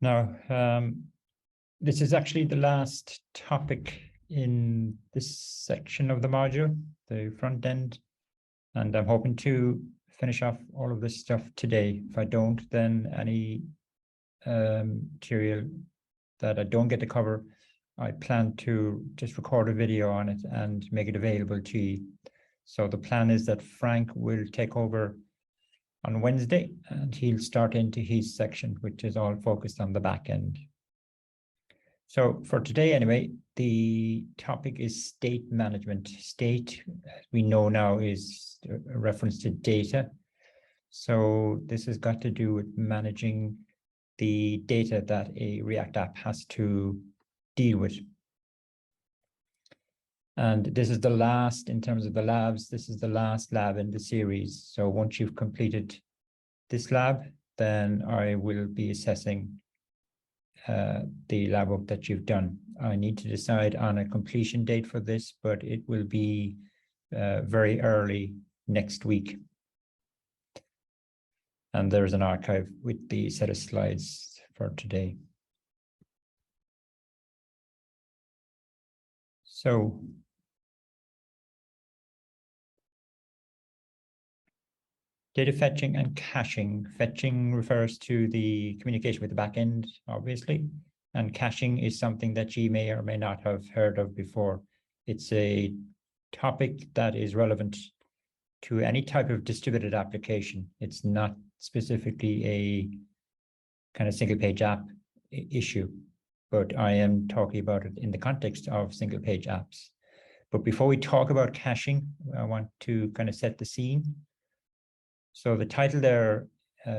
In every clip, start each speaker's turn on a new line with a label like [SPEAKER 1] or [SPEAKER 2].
[SPEAKER 1] Now, this is actually the last topic in this section of the module, the front end, and I'm hoping to finish off all of this stuff today. If I don't, then any material that I don't get to cover, I plan to just record a video on it and make it available to you. So the plan is that Frank will take over on Wednesday and he'll start into his section, which is all focused on the back end. So for today, anyway, the topic is state management. State, as we know now, is a reference to data. So this has got to do with managing the data that a React app has to deal with. And this is the last, in terms of the labs, this is the last lab in the series. So once you've completed this lab, then I will be assessing the lab work that you've done. I need to decide on a completion date for this, but it will be very early next week. And there's an archive with the set of slides for today. So data fetching and caching. Fetching refers to the communication with the backend, obviously, and caching is something that you may or may not have heard of before. It's a topic that is relevant to any type of distributed application. It's not specifically a kind of single page app issue, but I am talking about it in the context of single page apps. But before we talk about caching, I want to kind of set the scene. So the title there,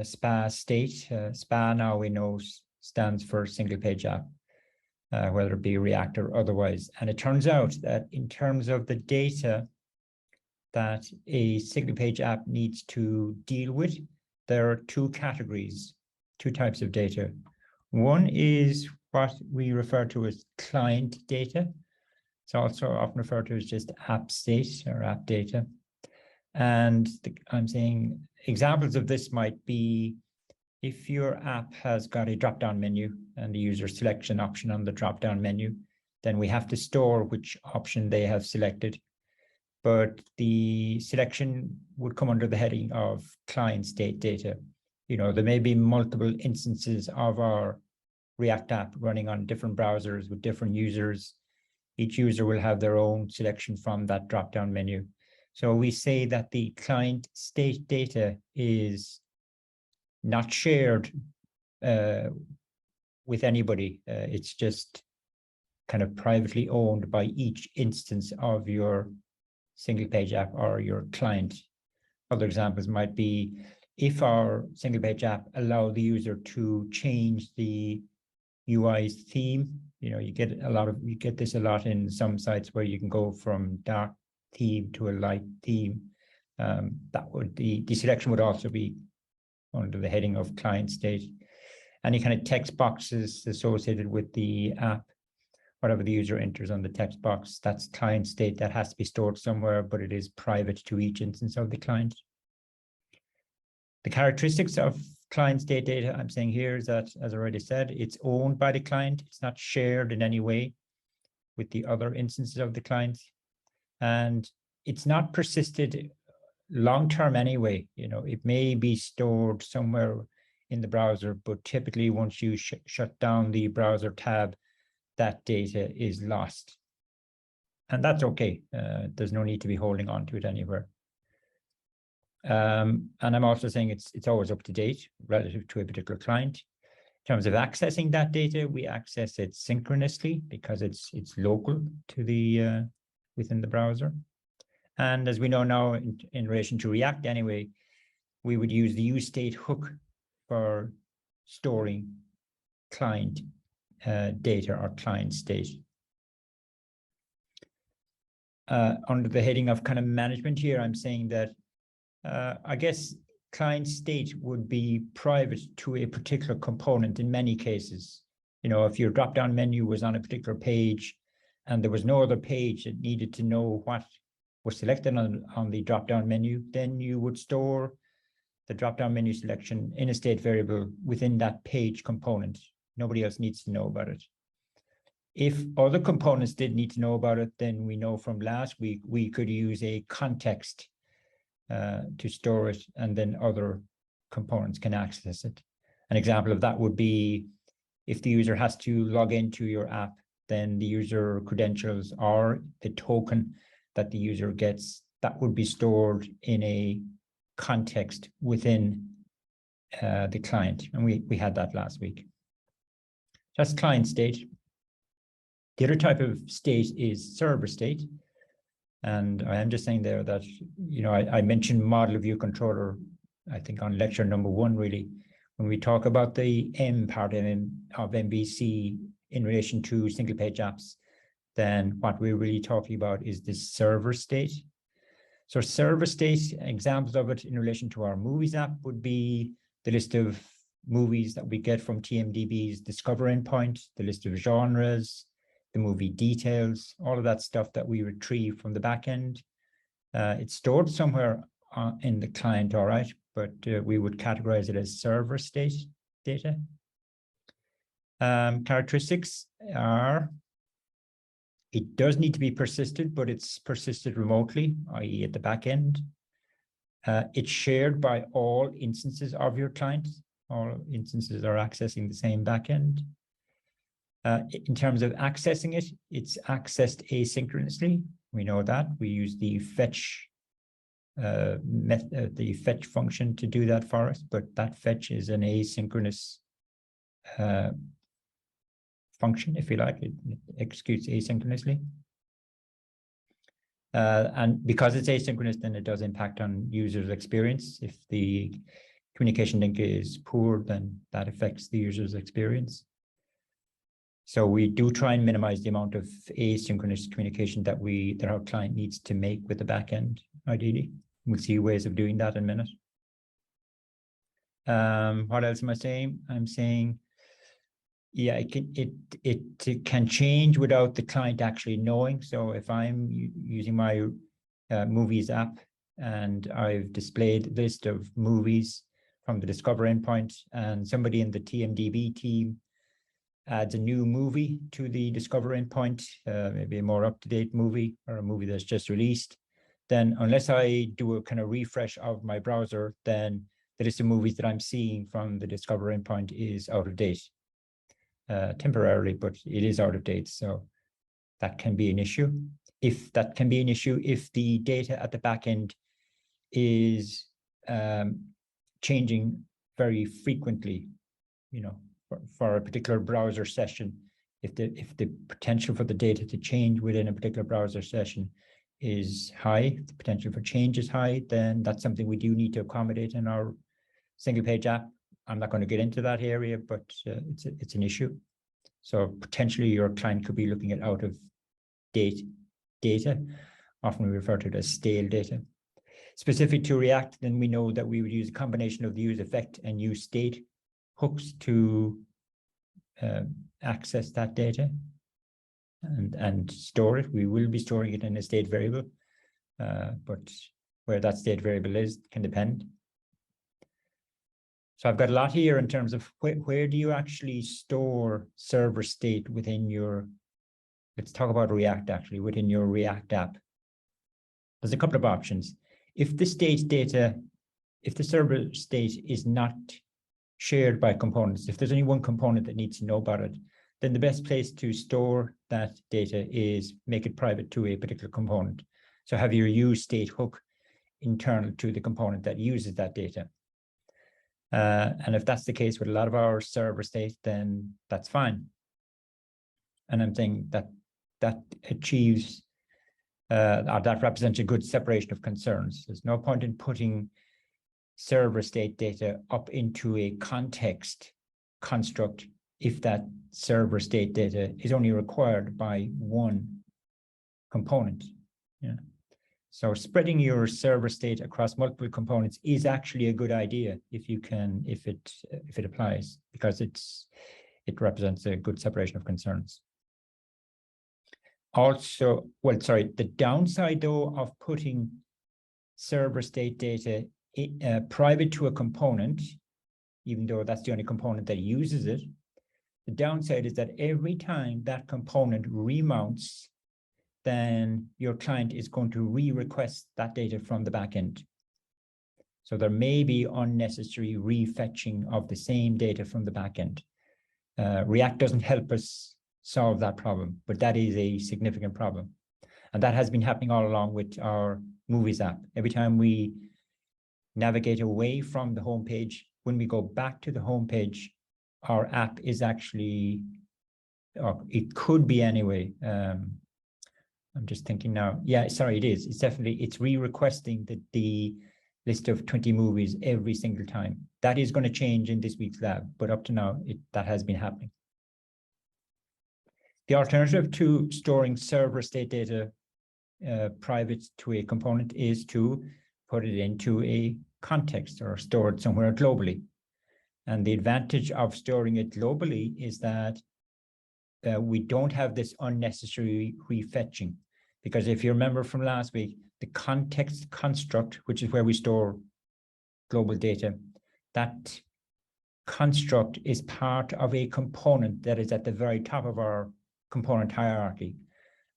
[SPEAKER 1] SPA state, SPA now we know stands for single page app, whether it be React or otherwise. And it turns out that in terms of the data that a single page app needs to deal with, there are two categories, two types of data. One is what we refer to as client data. It's also often referred to as just app state or app data. And I'm saying examples of this might be if your app has got a drop-down menu and the user selects an option on the drop-down menu, then we have to store which option they have selected. But the selection would come under the heading of client state data. You know, there may be multiple instances of our React app running on different browsers with different users. Each user will have their own selection from that drop-down menu. So we say that the client state data is not shared with anybody. It's just kind of privately owned by each instance of your single page app or your client. Other examples might be if our single page app allow the user to change the UI's theme. You know, you get this a lot in some sites where you can go from dark theme to a light theme. That would the selection would also be under the heading of client state. Any kind of text boxes associated with the app, whatever the user enters on the text box, that's client state. That has to be stored somewhere, but it is private to each instance of the client. The characteristics of client state data I'm saying here is that, as I already said, it's owned by the client. It's not shared in any way with the other instances of the client. And it's not persisted long-term anyway. You know, it may be stored somewhere in the browser, but typically once you shut down the browser tab, that data is lost. And that's okay. There's no need to be holding on to it anywhere. And I'm also saying it's always up to date relative to a particular client. In terms of accessing that data, we access it synchronously because it's local to the within the browser. And as we know now, in relation to React anyway, we would use the useState hook for storing client data or client state. Under the heading of kind of management here, I'm saying that I guess client state would be private to a particular component in many cases. You know, if your drop-down menu was on a particular page and there was no other page that needed to know what was selected on the drop-down menu, then you would store the drop-down menu selection in a state variable within that page component. Nobody else needs to know about it. If other components did need to know about it, then we know from last week we could use a context to store it, and then other components can access it. An example of that would be if the user has to log into your app, then the user credentials or the token that the user gets, that would be stored in a context within the client. And we had that last week. That's client state. The other type of state is server state. And I am just saying there that, you know, I mentioned model view controller, I think on lecture number 1, really, when we talk about the M part of MVC in relation to single page apps, then what we're really talking about is this server state. So server state, examples of it in relation to our movies app would be the list of movies that we get from TMDB's Discover endpoint, the list of genres, the movie details, all of that stuff that we retrieve from the backend. It's stored somewhere in the client, all right, but we would categorize it as server state data. Characteristics are, it does need to be persisted, but it's persisted remotely, i.e. at the back end. It's shared by all instances of your client. All instances are accessing the same backend. In terms of accessing it, it's accessed asynchronously. We know that. We use the fetch the fetch function to do that for us, but that fetch is an asynchronous function, if you like. It executes asynchronously. And because it's asynchronous, then it does impact on users' experience. If the communication link is poor, then that affects the user's experience. So we do try and minimize the amount of asynchronous communication that our client needs to make with the backend, ideally. We'll see ways of doing that in a minute. What else am I saying? I'm saying, yeah, it can change without the client actually knowing. So if I'm using my movies app and I've displayed a list of movies from the Discover endpoint, and somebody in the TMDB team adds a new movie to the Discover endpoint, maybe a more up-to-date movie or a movie that's just released, then unless I do a kind of refresh of my browser, then the list of movies that I'm seeing from the Discover endpoint is out of date temporarily, but it is out of date. So that can be an issue. If that can be an issue, if the data at the back end is changing very frequently, you know, for a particular browser session, if the potential for the data to change within a particular browser session is high, the potential for change is high, then that's something we do need to accommodate in our single page app. I'm not going to get into that area, but it's an issue. So potentially your client could be looking at out of date data. Often we refer to it as stale data. Specific to React, then we know that we would use a combination of the use effect and use state hooks to access that data and store it. We will be storing it in a state variable, but where that state variable is can depend. So I've got a lot here in terms of where do you actually store server state within your, let's talk about React actually, within your React app. There's a couple of options. If the state data, if the server state is not shared by components, if there's only one component that needs to know about it, then the best place to store that data is make it private to a particular component. So have your use state hook internal to the component that uses that data. And if that's the case with a lot of our server state, then that's fine. And I'm saying that achieves, that represents a good separation of concerns. There's no point in putting server state data up into a context construct if that server state data is only required by one component. Yeah. So spreading your server state across multiple components is actually a good idea if you can, if it applies, because it represents a good separation of concerns. Also, well, sorry, the downside though of putting server state data private to a component, even though that's the only component that uses it, The downside is that every time that component remounts, then your client is going to re-request that data from the backend. So there may be unnecessary refetching of the same data from the backend. React doesn't help us solve that problem, but that is a significant problem. And that has been happening all along with our Movies app. Every time we navigate away from the home page, when we go back to the home page, our app is actually, or it could be anyway. I'm just thinking now. Yeah, sorry, it is. It's definitely, it's re-requesting the list of 20 movies every single time. That is going to change in this week's lab, but up to now, that has been happening. The alternative to storing server state data private to a component is to put it into a context or store it somewhere globally. And the advantage of storing it globally is that we don't have this unnecessary refetching. Because if you remember from last week, the context construct, which is where we store global data, that construct is part of a component that is at the very top of our component hierarchy.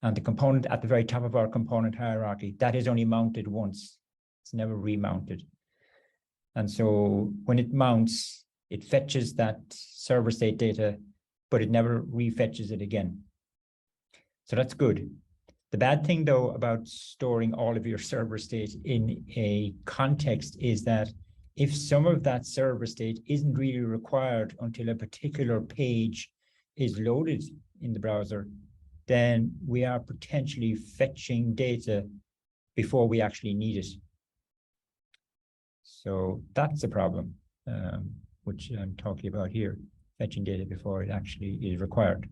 [SPEAKER 1] And the component at the very top of our component hierarchy, that is only mounted once. It's never remounted. And so when it mounts, it fetches that server state data, but it never refetches it again. So that's good. The bad thing, though, about storing all of your server state in a context is that if some of that server state isn't really required until a particular page is loaded in the browser, then we are potentially fetching data before we actually need it. So that's a problem, which I'm talking about here, fetching data before it actually is required.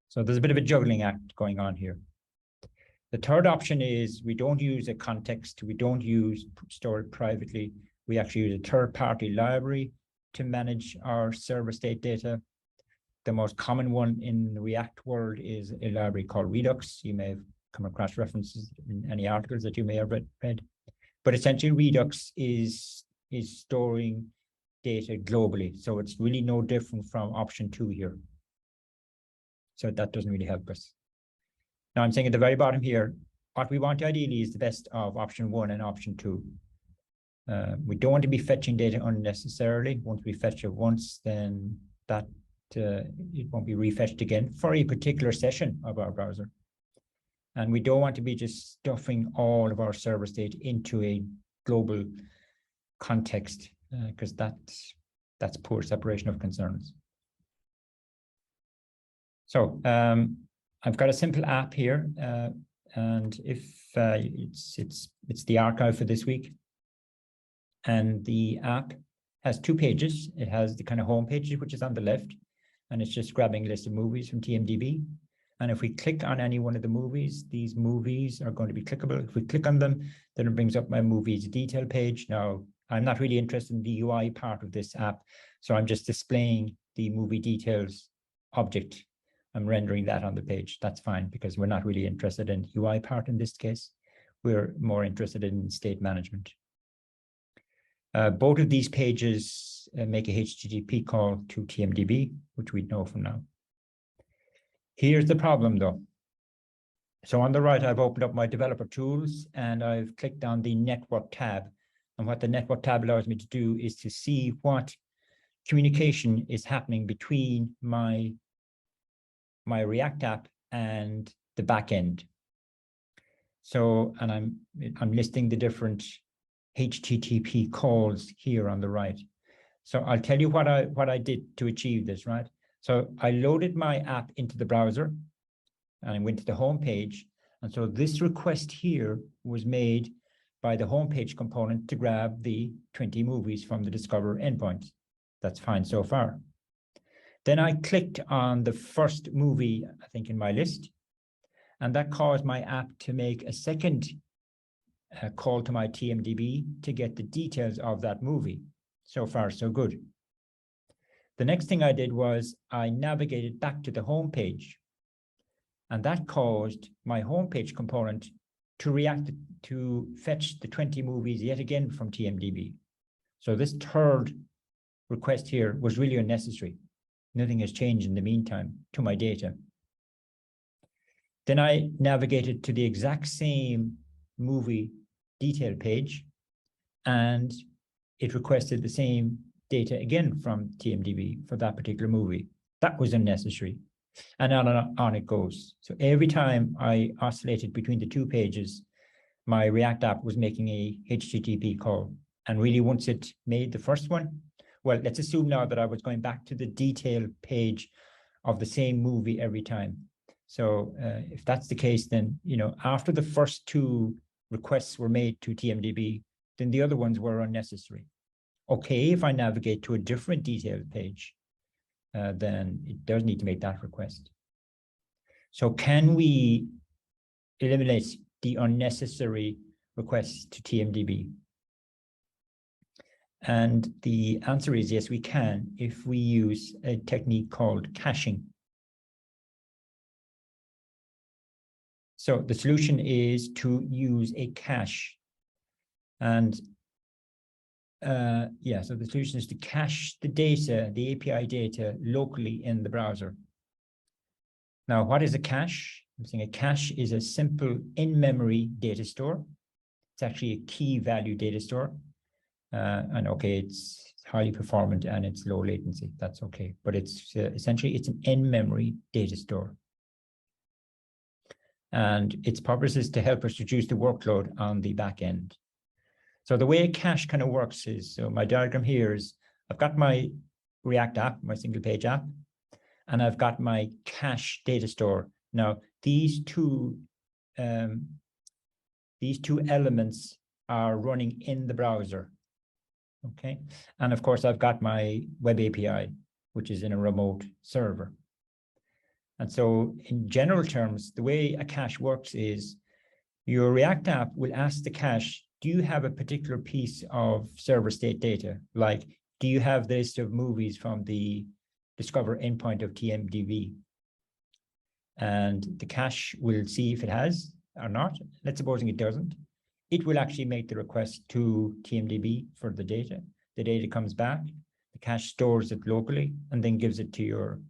[SPEAKER 1] So there's a bit of a juggling act going on here. The third option is we don't use a context, we don't store it privately. We actually use a third-party library to manage our server state data. The most common one in the React world is a library called Redux. You may have come across references in any articles that you may have read. But essentially, Redux is storing data globally. So it's really no different from option 2 here. So that doesn't really help us. Now I'm saying at the very bottom here, what we want ideally is the best of option 1 and option 2. We don't want to be fetching data unnecessarily. Once we fetch it once, then that it won't be refetched again for a particular session of our browser. And we don't want to be just stuffing all of our server state into a global context, because that's poor separation of concerns. So I've got a simple app here, and if it's the archive for this week, and the app has 2 pages. It has the kind of home page, which is on the left, and it's just grabbing a list of movies from TMDB. And if we click on any one of the movies, these movies are going to be clickable. If we click on them, then it brings up my movies detail page. Now, I'm not really interested in the UI part of this app, so I'm just displaying the movie details object. I'm rendering that on the page. That's fine, because we're not really interested in UI part in this case. We're more interested in state management. Both of these pages make a HTTP call to TMDB, which we know from now. Here's the problem, though. So on the right, I've opened up my developer tools, and I've clicked on the network tab. And what the network tab allows me to do is to see what communication is happening between my React app and the backend. So, and I'm listing the different HTTP calls here on the right. So I'll tell you what I did to achieve this, right? So I loaded my app into the browser, and I went to the home page. And so this request here was made by the homepage component to grab the 20 movies from the Discover endpoint. That's fine so far. Then I clicked on the first movie, I think, in my list, and that caused my app to make a second call to my TMDB to get the details of that movie. So far, so good. The next thing I did was I navigated back to the home page, and that caused my homepage component to react to fetch the 20 movies yet again from TMDB. So this third request here was really unnecessary. Nothing has changed in the meantime to my data. Then I navigated to the exact same movie detail page, and it requested the same data again from TMDB for that particular movie. That was unnecessary. And on it goes. So every time I oscillated between the two pages, my React app was making a HTTP call. And really, once it made the first one, well, let's assume now that I was going back to the detail page of the same movie every time. So if that's the case, then, after the first two requests were made to TMDB, then the other ones were unnecessary. Okay, if I navigate to a different detailed page, then it does need to make that request. So can we eliminate the unnecessary requests to TMDB? And the answer is yes, we can, if we use a technique called caching. So the solution is to use a cache. And so the solution is to cache the data, the API data, locally in the browser. Now, what is a cache? I'm saying a cache is a simple in-memory data store. It's actually a key value data store. And okay, it's highly performant and it's low latency. That's okay. But it's essentially, it's an in-memory data store. And its purpose is to help us reduce the workload on the back end. So the way a cache kind of works is, so my diagram here is, I've got my React app, my single page app, and I've got my cache data store. Now, these two elements are running in the browser, okay? And of course, I've got my web API, which is in a remote server. And so in general terms, the way a cache works is your React app will ask the cache, do you have a particular piece of server state data? Like, do you have the list of movies from the Discover endpoint of TMDB? And the cache will see if it has or not. Let's supposing it doesn't. It will actually make the request to TMDB for the data. The data comes back, the cache stores it locally, and then gives it to your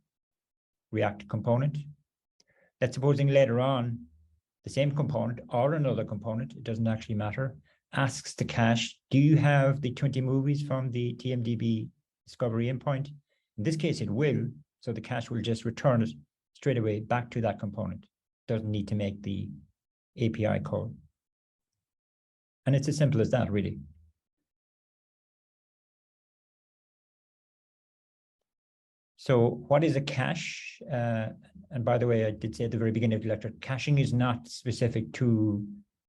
[SPEAKER 1] React component. Let's supposing later on, the same component or another component, it doesn't actually matter, asks the cache, do you have the 20 movies from the TMDB discovery endpoint? In this case, it will, so the cache will just return it straight away back to that component. Doesn't need to make the API call. And it's as simple as that, really. So what is a cache? And by the way, I did say at the very beginning of the lecture, caching is not specific to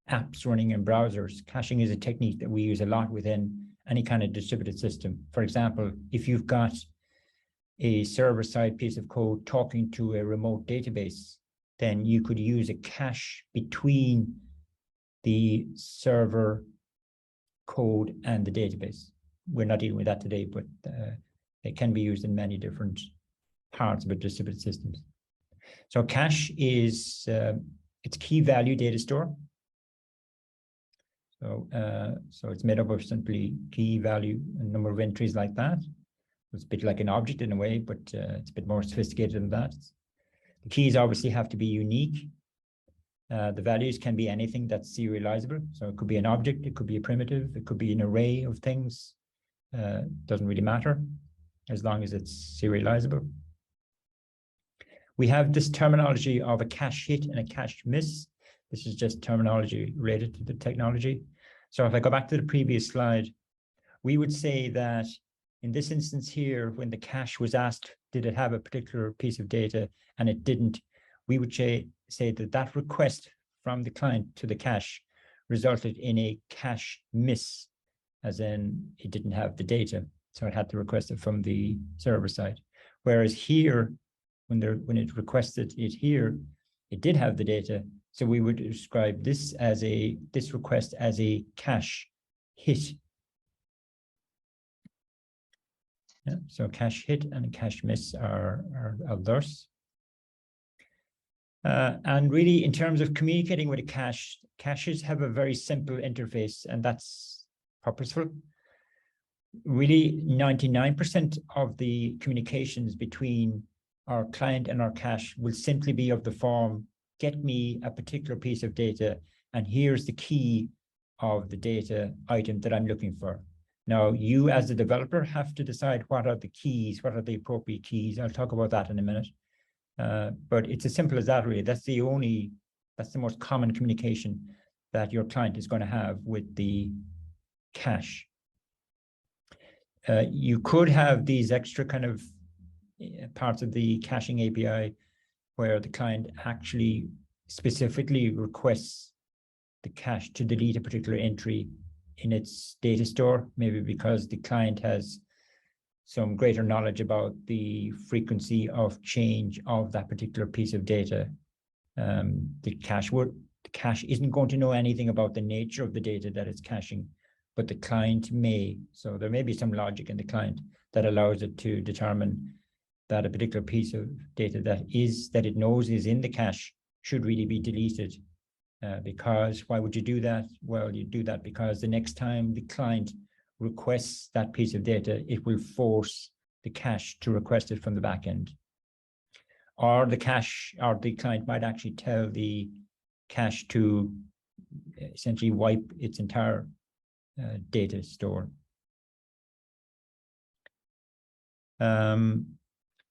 [SPEAKER 1] apps running in browsers. Caching is a technique that we use a lot within any kind of distributed system. For example, if you've got a server-side piece of code talking to a remote database, then you could use a cache between the server code and the database. We're not dealing with that today, but it can be used in many different parts of a distributed systems. So cache is it's key value data store. So it's made up of simply key value, a number of entries like that. It's a bit like an object in a way, but it's a bit more sophisticated than that. The keys obviously have to be unique. The values can be anything that's serializable. So it could be an object, it could be a primitive, it could be an array of things. Doesn't really matter as long as it's serializable. We have this terminology of a cache hit and a cache miss. This is just terminology related to the technology. So if I go back to the previous slide, we would say that in this instance here, when the cache was asked, did it have a particular piece of data, and it didn't, we would say that that request from the client to the cache resulted in a cache miss, as in it didn't have the data. So it had to request it from the server side. Whereas here, when it requested it here, it did have the data. So we would describe this as this request as a cache hit. Yeah, so cache hit and cache miss are thus. And really, in terms of communicating with a cache, caches have a very simple interface, and that's purposeful. really 99% of the communications between our client and our cache will simply be of the form, get me a particular piece of data, and here's the key of the data item that I'm looking for. Now, you as a developer have to decide what are the keys, what are the appropriate keys. I'll talk about that in a minute. But it's as simple as that, really. That's the most common communication that your client is going to have with the cache. You could have these extra kind of parts of the caching API where the client actually specifically requests the cache to delete a particular entry in its data store, maybe because the client has some greater knowledge about the frequency of change of that particular piece of data. The cache isn't going to know anything about the nature of the data that it's caching, but the client may. So there may be some logic in the client that allows it to determine that a particular piece of data that it knows is in the cache should really be deleted. Because why would you do that? Well, you do that because the next time the client requests that piece of data, it will force the cache to request it from the backend. Or the client might actually tell the cache to essentially wipe its entire data store.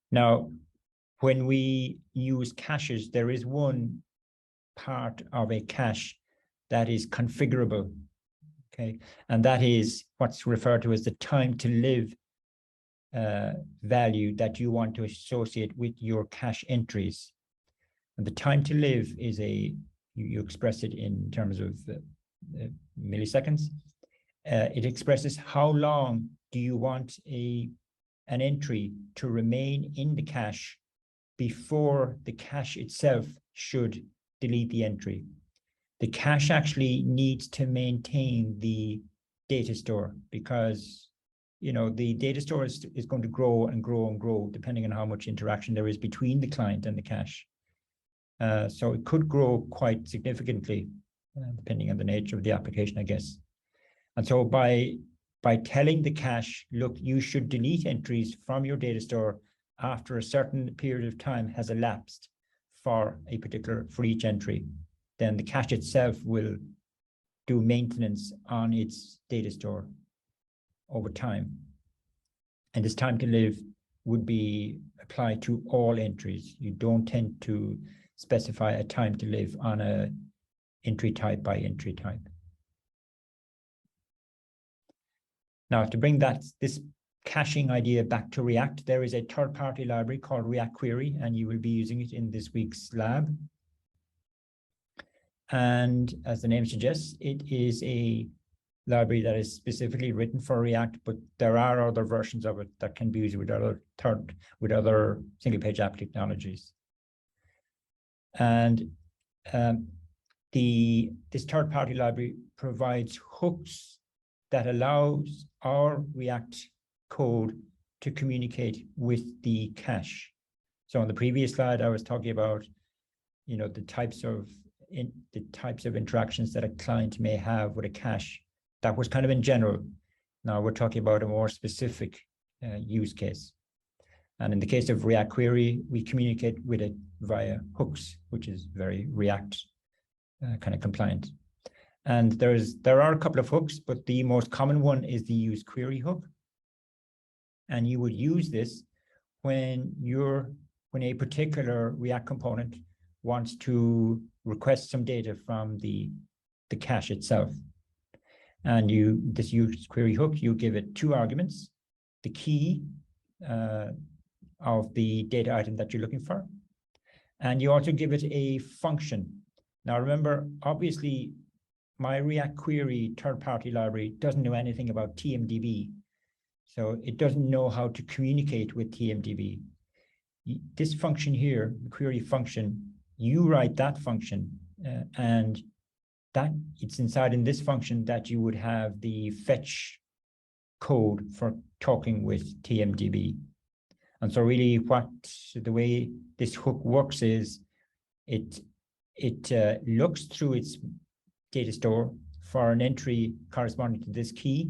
[SPEAKER 1] Now, when we use caches, there is one part of a cache that is configurable, okay? And that is what's referred to as the time to live value that you want to associate with your cache entries. And the time to live is you express it in terms of milliseconds. It expresses how long do you want an entry to remain in the cache before the cache itself should delete the entry. The cache actually needs to maintain the data store because, you know, the data store is going to grow and grow and grow depending on how much interaction there is between the client and the cache. So it could grow quite significantly depending on the nature of the application, I guess. And so by telling the cache, look, you should delete entries from your data store after a certain period of time has elapsed for each entry, then the cache itself will do maintenance on its data store over time. And this time to live would be applied to all entries. You don't tend to specify a time to live on a entry type by entry type. Now, to bring this caching idea back to React, there is a third-party library called React Query, and you will be using it in this week's lab. And as the name suggests, it is a library that is specifically written for React, but there are other versions of it that can be used with other single-page app technologies. And this third-party library provides hooks that allows our React code to communicate with the cache. So on the previous slide, I was talking about, you know, the types of interactions that a client may have with a cache. That was kind of in general. Now we're talking about a more specific use case. And in the case of React Query, we communicate with it via hooks, which is very React kind of compliant. And there are a couple of hooks, but the most common one is the use query hook. And you would use this when a particular React component wants to request some data from the cache itself. And this use query hook, you give it two arguments, the key of the data item that you're looking for, and you also give it a function. Now remember, obviously, my React Query third-party library doesn't know anything about TMDB. So it doesn't know how to communicate with TMDB. This function here, the query function, you write that function, and that it's inside in this function that you would have the fetch code for talking with TMDB. And so really the way this hook works is it looks through its data store for an entry corresponding to this key.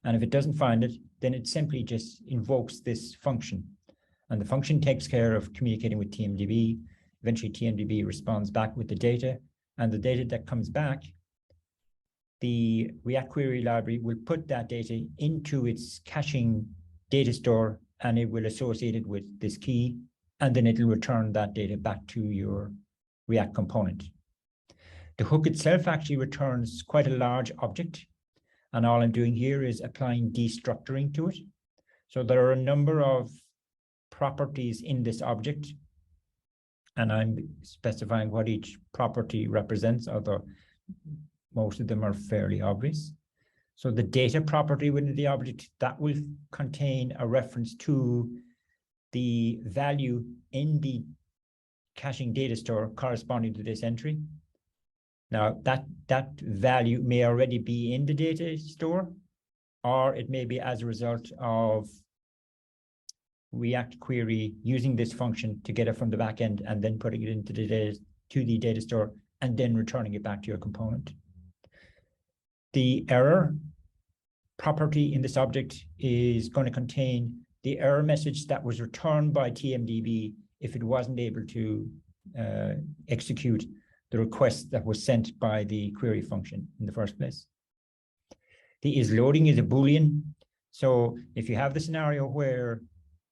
[SPEAKER 1] And if it doesn't find it, then it simply just invokes this function. And the function takes care of communicating with TMDB. Eventually, TMDB responds back with the data, and the data that comes back, the React query library will put that data into its caching data store, and it will associate it with this key, and then it'll return that data back to your React component. The hook itself actually returns quite a large object, and all I'm doing here is applying destructuring to it. So there are a number of properties in this object, and I'm specifying what each property represents, although most of them are fairly obvious. So the data property within the object, that will contain a reference to the value in the caching data store corresponding to this entry. Now, that value may already be in the data store, or it may be as a result of React query using this function to get it from the backend and then putting it into the data store and then returning it back to your component. The error property in this object is going to contain the error message that was returned by TMDB if it wasn't able to execute the request that was sent by the query function in the first place. The isLoading is a Boolean. So if you have the scenario where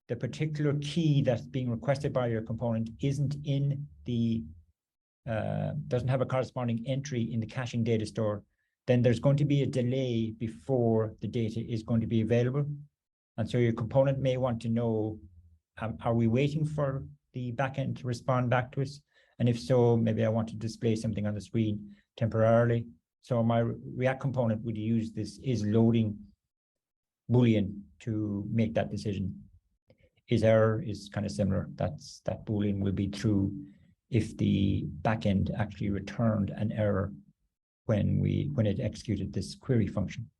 [SPEAKER 1] the particular key that's being requested by your component isn't in the, doesn't have a corresponding entry in the caching data store, then there's going to be a delay before the data is going to be available. And so your component may want to know, are we waiting for the backend to respond back to us? And if so, maybe I want to display something on the screen temporarily. So my React component would use this isLoading Boolean to make that decision. IsError is kind of similar. That Boolean will be true if the backend actually returned an error when it executed this query function.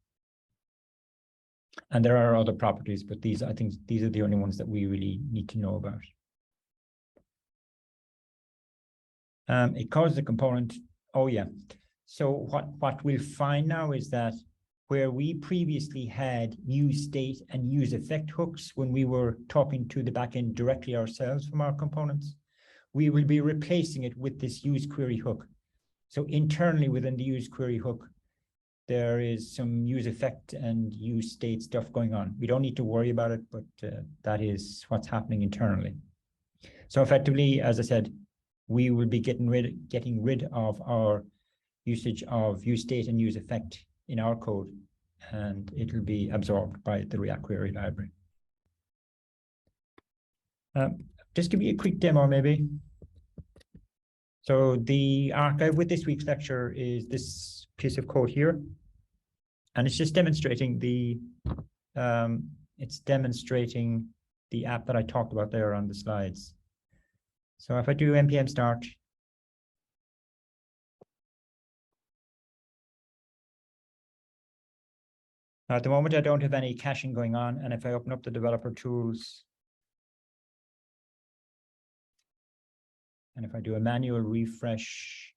[SPEAKER 1] And there are other properties, but I think these are the only ones that we really need to know about. It calls the component. Oh yeah. So what we'll find now is that where we previously had useState and useEffect hooks when we were talking to the backend directly ourselves from our components, we will be replacing it with this useQuery hook. So internally within the useQuery hook, there is some useEffect and useState stuff going on. We don't need to worry about it, but that is what's happening internally. So effectively, as I said, we will be getting rid of our usage of useState and useEffect in our code, and it will be absorbed by the React query library. Just give you a quick demo, maybe. So the archive with this week's lecture is this piece of code here, and it's just demonstrating the app that I talked about there on the slides. So if I do npm start, now at the moment I don't have any caching going on, and if I open up the developer tools, and if I do a manual refresh,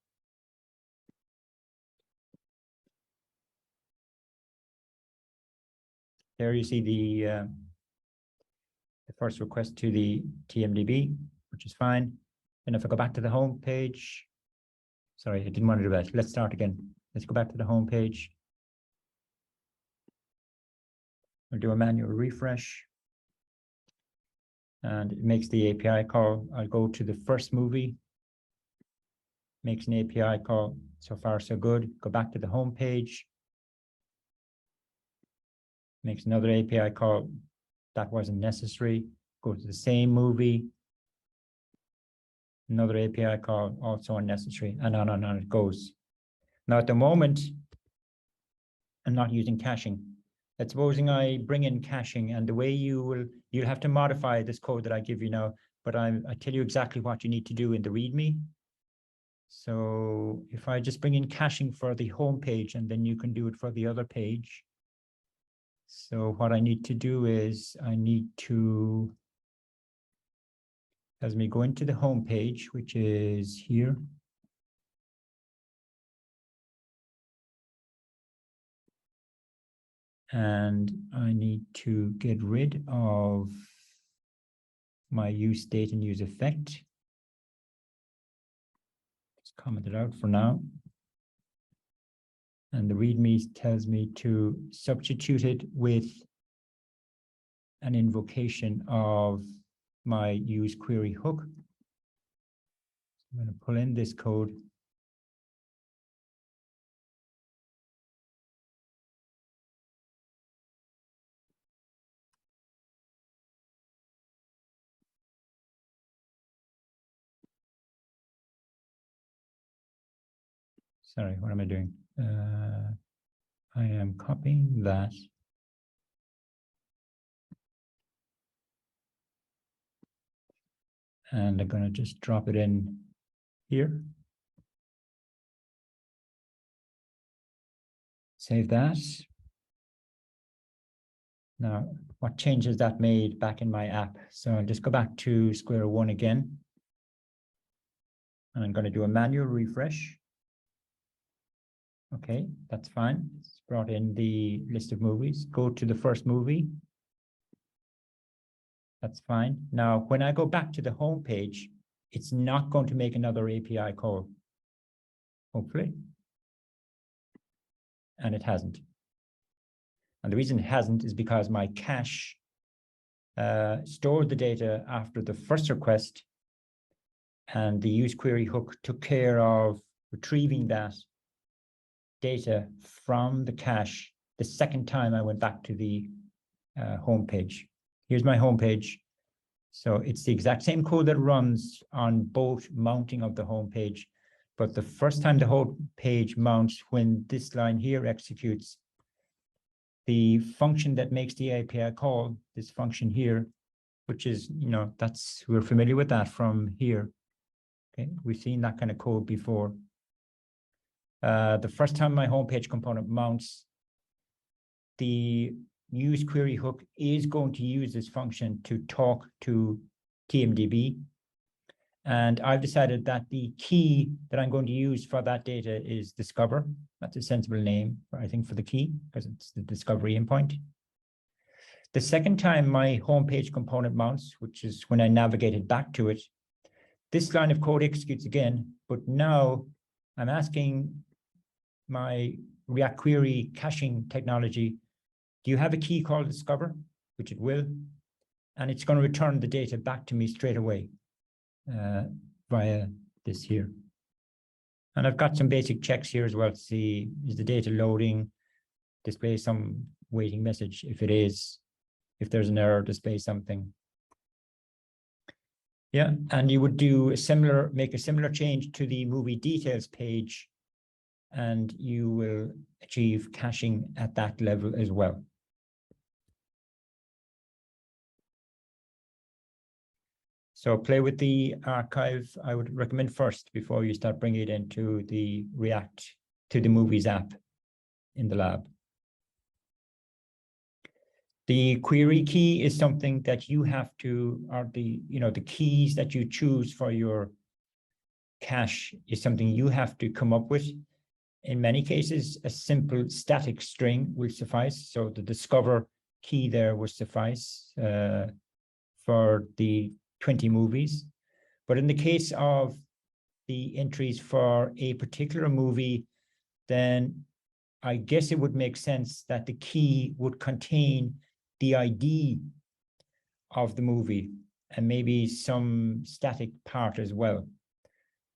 [SPEAKER 1] there you see the first request to the TMDB, which is fine. And if I go back to the home page, sorry, I didn't want to do that. Let's start again. Let's go back to the home page. I'll do a manual refresh. And it makes the API call. I'll go to the first movie. Makes an API call. So far, so good. Go back to the home page. Makes another API call. That wasn't necessary. Go to the same movie. Another API call, also unnecessary, and on it goes. Now, at the moment, I'm not using caching. Let's supposing I bring in caching, and the way you'll have to modify this code that I give you now, but I tell you exactly what you need to do in the README. So if I just bring in caching for the home page, and then you can do it for the other page. So what I need to do is I need to, as me go into the home page, which is here. And I need to get rid of my use date and use effect. Just comment it out for now. And the README tells me to substitute it with an invocation of my use query hook. I'm going to pull in this code. Sorry, what am I doing? I am copying that. And I'm going to just drop it in here. Save that. Now, what changes that made back in my app? So I'll just go back to square one again. And I'm going to do a manual refresh. Okay, that's fine. It's brought in the list of movies. Go to the first movie. That's fine. Now, when I go back to the home page, it's not going to make another API call, hopefully. And it hasn't. And the reason it hasn't is because my cache stored the data after the first request, and the use query hook took care of retrieving that data from the cache the second time I went back to the home page. Here's my home page. So it's the exact same code that runs on both mounting of the home page, but the first time the whole page mounts, when this line here executes, the function that makes the API call, this function here, which is, we're familiar with that from here. Okay, we've seen that kind of code before. The first time my homepage component mounts, the use query hook is going to use this function to talk to TMDB. And I've decided that the key that I'm going to use for that data is discover. That's a sensible name, I think, for the key, because it's the discovery endpoint. The second time my homepage component mounts, which is when I navigated back to it, this line of code executes again, but now I'm asking my React Query caching technology, do you have a key called discover? Which it will, and it's going to return the data back to me straight away via this here. And I've got some basic checks here as well to see, is the data loading, display some waiting message. If it is, if there's an error, display something. Yeah, and you would do a similar, make a similar change to the movie details page, and you will achieve caching at that level as well. So play with the archive, I would recommend first before you start bringing it into the React to the movies app in the lab. The query key is something that you have to, or the keys that you choose for your cache is something you have to come up with. In many cases, a simple static string will suffice. So the discover key there will suffice for the 20 movies. But in the case of the entries for a particular movie, then I guess it would make sense that the key would contain the ID of the movie and maybe some static part as well.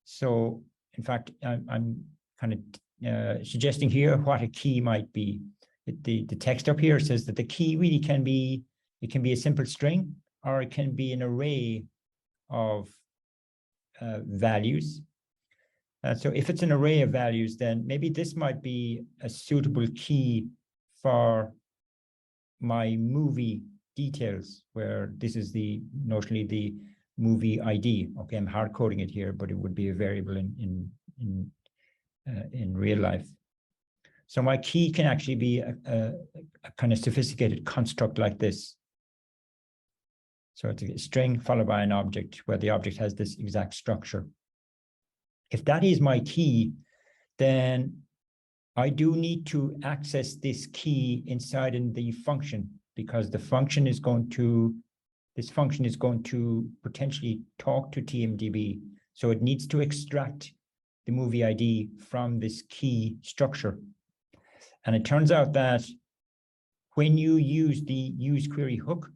[SPEAKER 1] So in fact, I'm kind of suggesting here what a key might be. The text up here says that the key really can be, it can be a simple string, or it can be an array of values. So if it's an array of values, then maybe this might be a suitable key for my movie details, where this is the notionally the movie ID. Okay, I'm hard coding it here, but it would be a variable in real life. So my key can actually be a kind of sophisticated construct like this. So it's a string followed by an object where the object has this exact structure. If that is my key, then I do need to access this key inside in the function, because the function is going to, this function is going to potentially talk to TMDB. So it needs to extract the movie ID from this key structure. And it turns out that when you use the use query hook,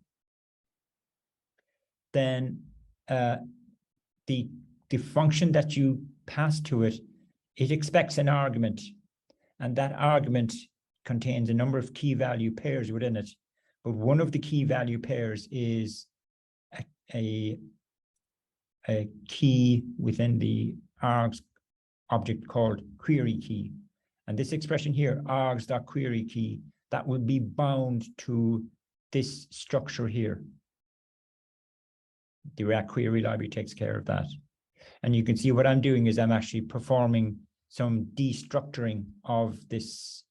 [SPEAKER 1] then the function that you pass to it, it expects an argument, and that argument contains a number of key value pairs within it. But one of the key value pairs is a key within the args object called query key. And this expression here, args.query key, that will be bound to this structure here. The React Query Library takes care of that. And you can see what I'm doing is I'm actually performing some destructuring of this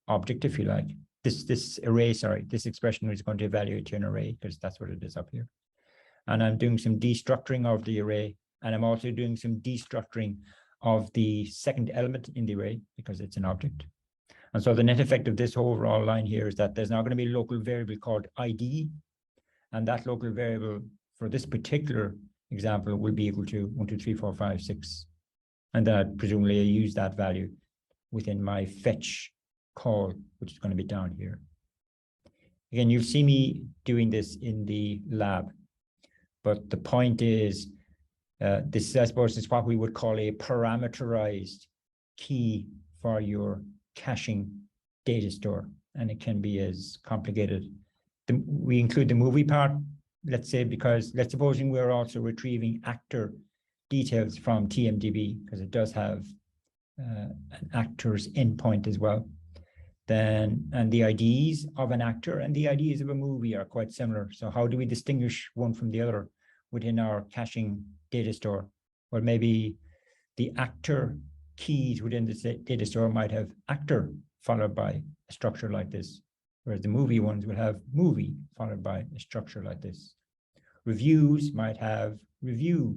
[SPEAKER 1] object, if you like. This array, sorry, this expression is going to evaluate to an array, because that's what it is up here. And I'm doing some destructuring of the array. And I'm also doing some destructuring of the second element in the array, because it's an object. And so the net effect of this overall line here is that there's now going to be a local variable called ID. And that local variable for this particular example will be equal to 1, 2, 3, 4, 5, 6. And then presumably I use that value within my fetch call, which is going to be down here. Again, you'll see me doing this in the lab. But the point is, this, I suppose, is what we would call a parameterized key for your caching data store. And it can be as complicated. We include the movie part, let's say, because let's supposing we're also retrieving actor details from TMDB, because it does have an actor's endpoint as well. Then, and the IDs of an actor and the IDs of a movie are quite similar. So how do we distinguish one from the other within our caching data store? Well, maybe the actor keys within the data store might have actor followed by a structure like this, whereas the movie ones will have movie followed by a structure like this. Reviews might have review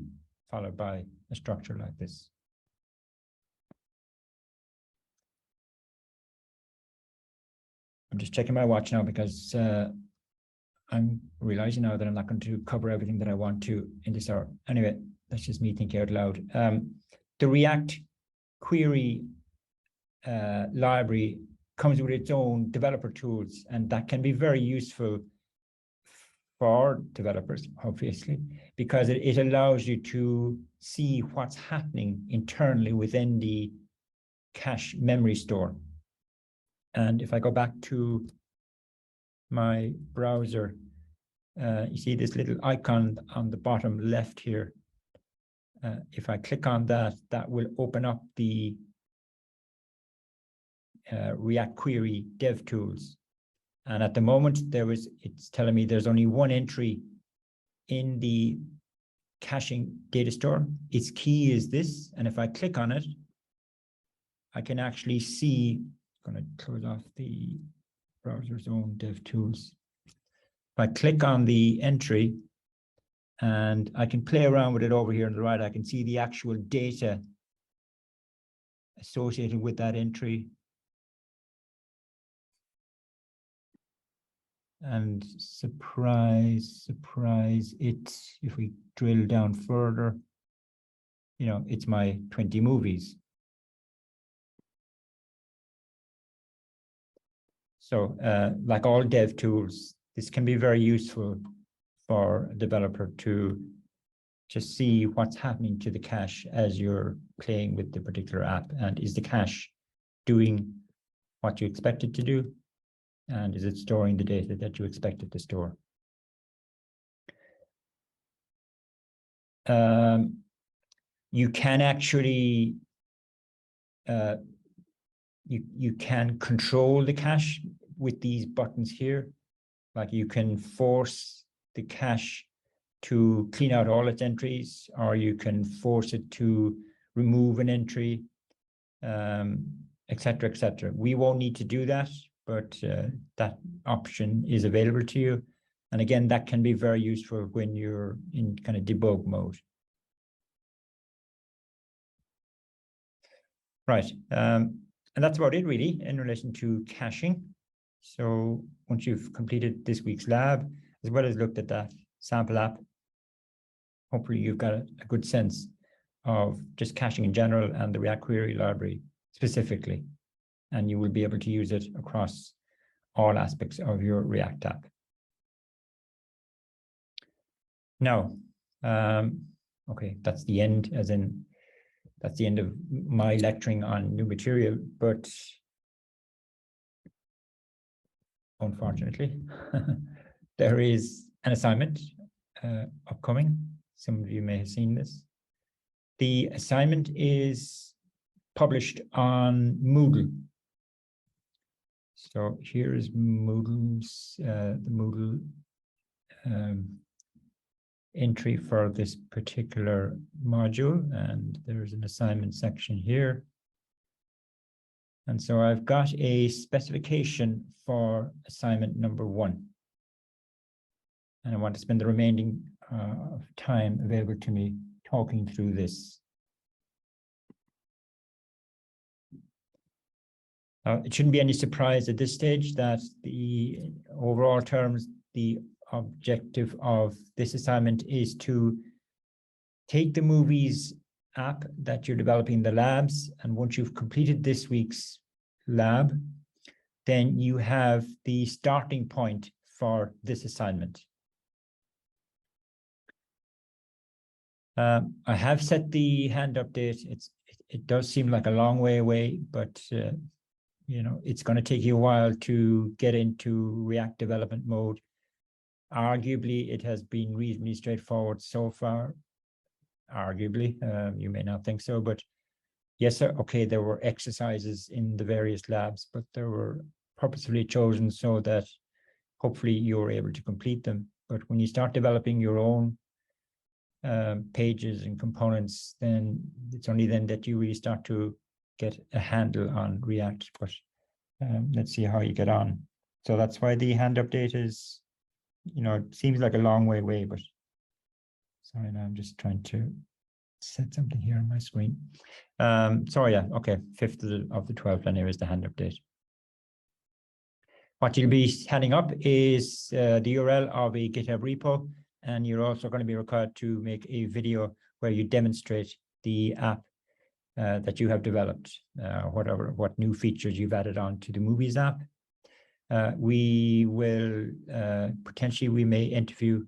[SPEAKER 1] followed by a structure like this. I'm just checking my watch now because I'm realizing now that I'm not going to cover everything that I want to in this hour. Anyway, that's just me thinking out loud. The React Query library comes with its own developer tools, and that can be very useful for developers, obviously, because it allows you to see what's happening internally within the cache memory store. And if I go back to my browser, you see this little icon on the bottom left here. If I click on that, that will open up the React Query dev tools. And at the moment, it's telling me there's only one entry in the caching data store. Its key is this. And if I click on it, I can actually see, I'm going to close off the browser's own dev tools. If I click on the entry, and I can play around with it over here on the right, I can see the actual data associated with that entry. And surprise, surprise, if we drill down further, you know, it's my 20 movies. So like all dev tools, this can be very useful for a developer to just see what's happening to the cache as you're playing with the particular app. And is the cache doing what you expect it to do? And is it storing the data that you expect it to store? You can actually, you can control the cache with these buttons here. Like you can force the cache to clean out all its entries, or you can force it to remove an entry, et cetera, et cetera. We won't need to do that, but that option is available to you. And again, that can be very useful when you're in kind of debug mode. Right. And that's about it really in relation to caching. So once you've completed this week's lab, as well as looked at that sample app, hopefully you've got a good sense of just caching in general and the React Query library specifically. And you will be able to use it across all aspects of your React app. Now, okay, that's the end, as in that's the end of my lecturing on new material, but unfortunately, there is an assignment upcoming. Some of you may have seen this. The assignment is published on Moodle. So here is Moodle's, the Moodle entry for this particular module, and there's an assignment section here. And so I've got a specification for assignment number 1. And I want to spend the remaining time available to me talking through this. It shouldn't be any surprise at this stage that the overall terms, the objective of this assignment is to take the movies app that you're developing in the labs, and once you've completed this week's lab, then you have the starting point for this assignment. I have set the hand update. It does seem like a long way away, but you know, it's going to take you a while to get into React development mode. Arguably, it has been reasonably straightforward so far. Arguably, you may not think so, but yes, sir. Okay, there were exercises in the various labs, but they were purposefully chosen so that hopefully you're able to complete them. But when you start developing your own pages and components, then it's only then that you really start to get a handle on React. But let's see how you get on. So that's why the hand update is, you know, it seems like a long way away, but sorry, now I'm just trying to set something here on my screen. So yeah, okay, 5th of the 12th, and here is the hand update. What you'll be heading up is the URL of a GitHub repo, and you're also going to be required to make a video where you demonstrate the app that you have developed, what new features you've added on to the Movies app. We will potentially, we may interview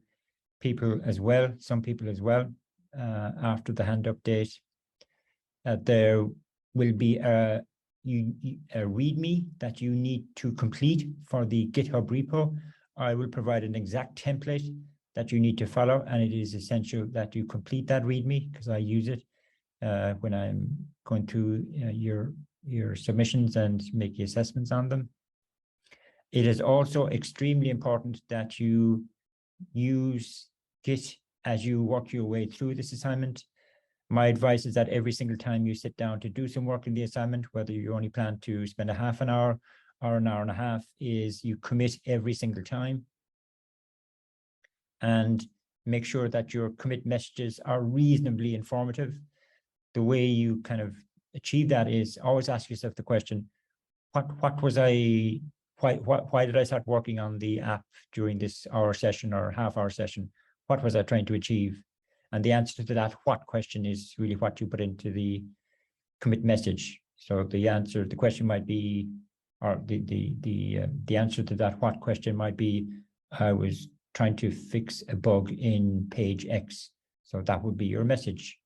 [SPEAKER 1] people as well, some people as well, after the hand update. There will be a README that you need to complete for the GitHub repo. I will provide an exact template that you need to follow, and it is essential that you complete that README because I use it when I'm going through your submissions and make the assessments on them. It is also extremely important that you use Git as you work your way through this assignment. My advice is that every single time you sit down to do some work in the assignment, whether you only plan to spend a half an hour or an hour and a half, is you commit every single time. And make sure that your commit messages are reasonably informative. The way you kind of achieve that is always ask yourself the question, why did I start working on the app during this hour session or half-hour session? What was I trying to achieve? And the answer to that what question is really what you put into the commit message. So the answer, the question might be, or the answer to that what question might be, I was trying to fix a bug in page X. So that would be your message.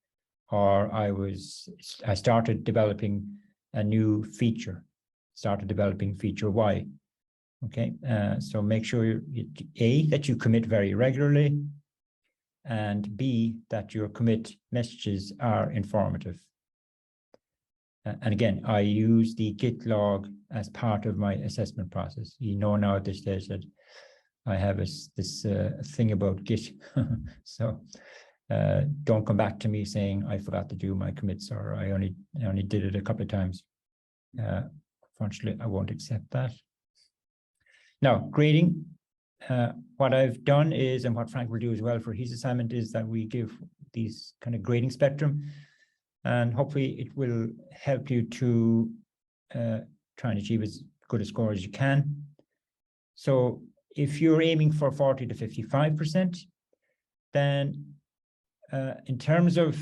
[SPEAKER 1] Or I started developing a new feature, started developing feature Y. Okay, so make sure A, that you commit very regularly, and B, that your commit messages are informative. And again, I use the Git log as part of my assessment process. You know now at this stage that I have this thing about Git. So don't come back to me saying I forgot to do my commits or I only did it a couple of times. Unfortunately, I won't accept that. Now, grading. What I've done is, and what Frank will do as well for his assignment, is that we give these kind of grading spectrum, and hopefully it will help you to try and achieve as good a score as you can. So if you're aiming for 40 to 55%, then in terms of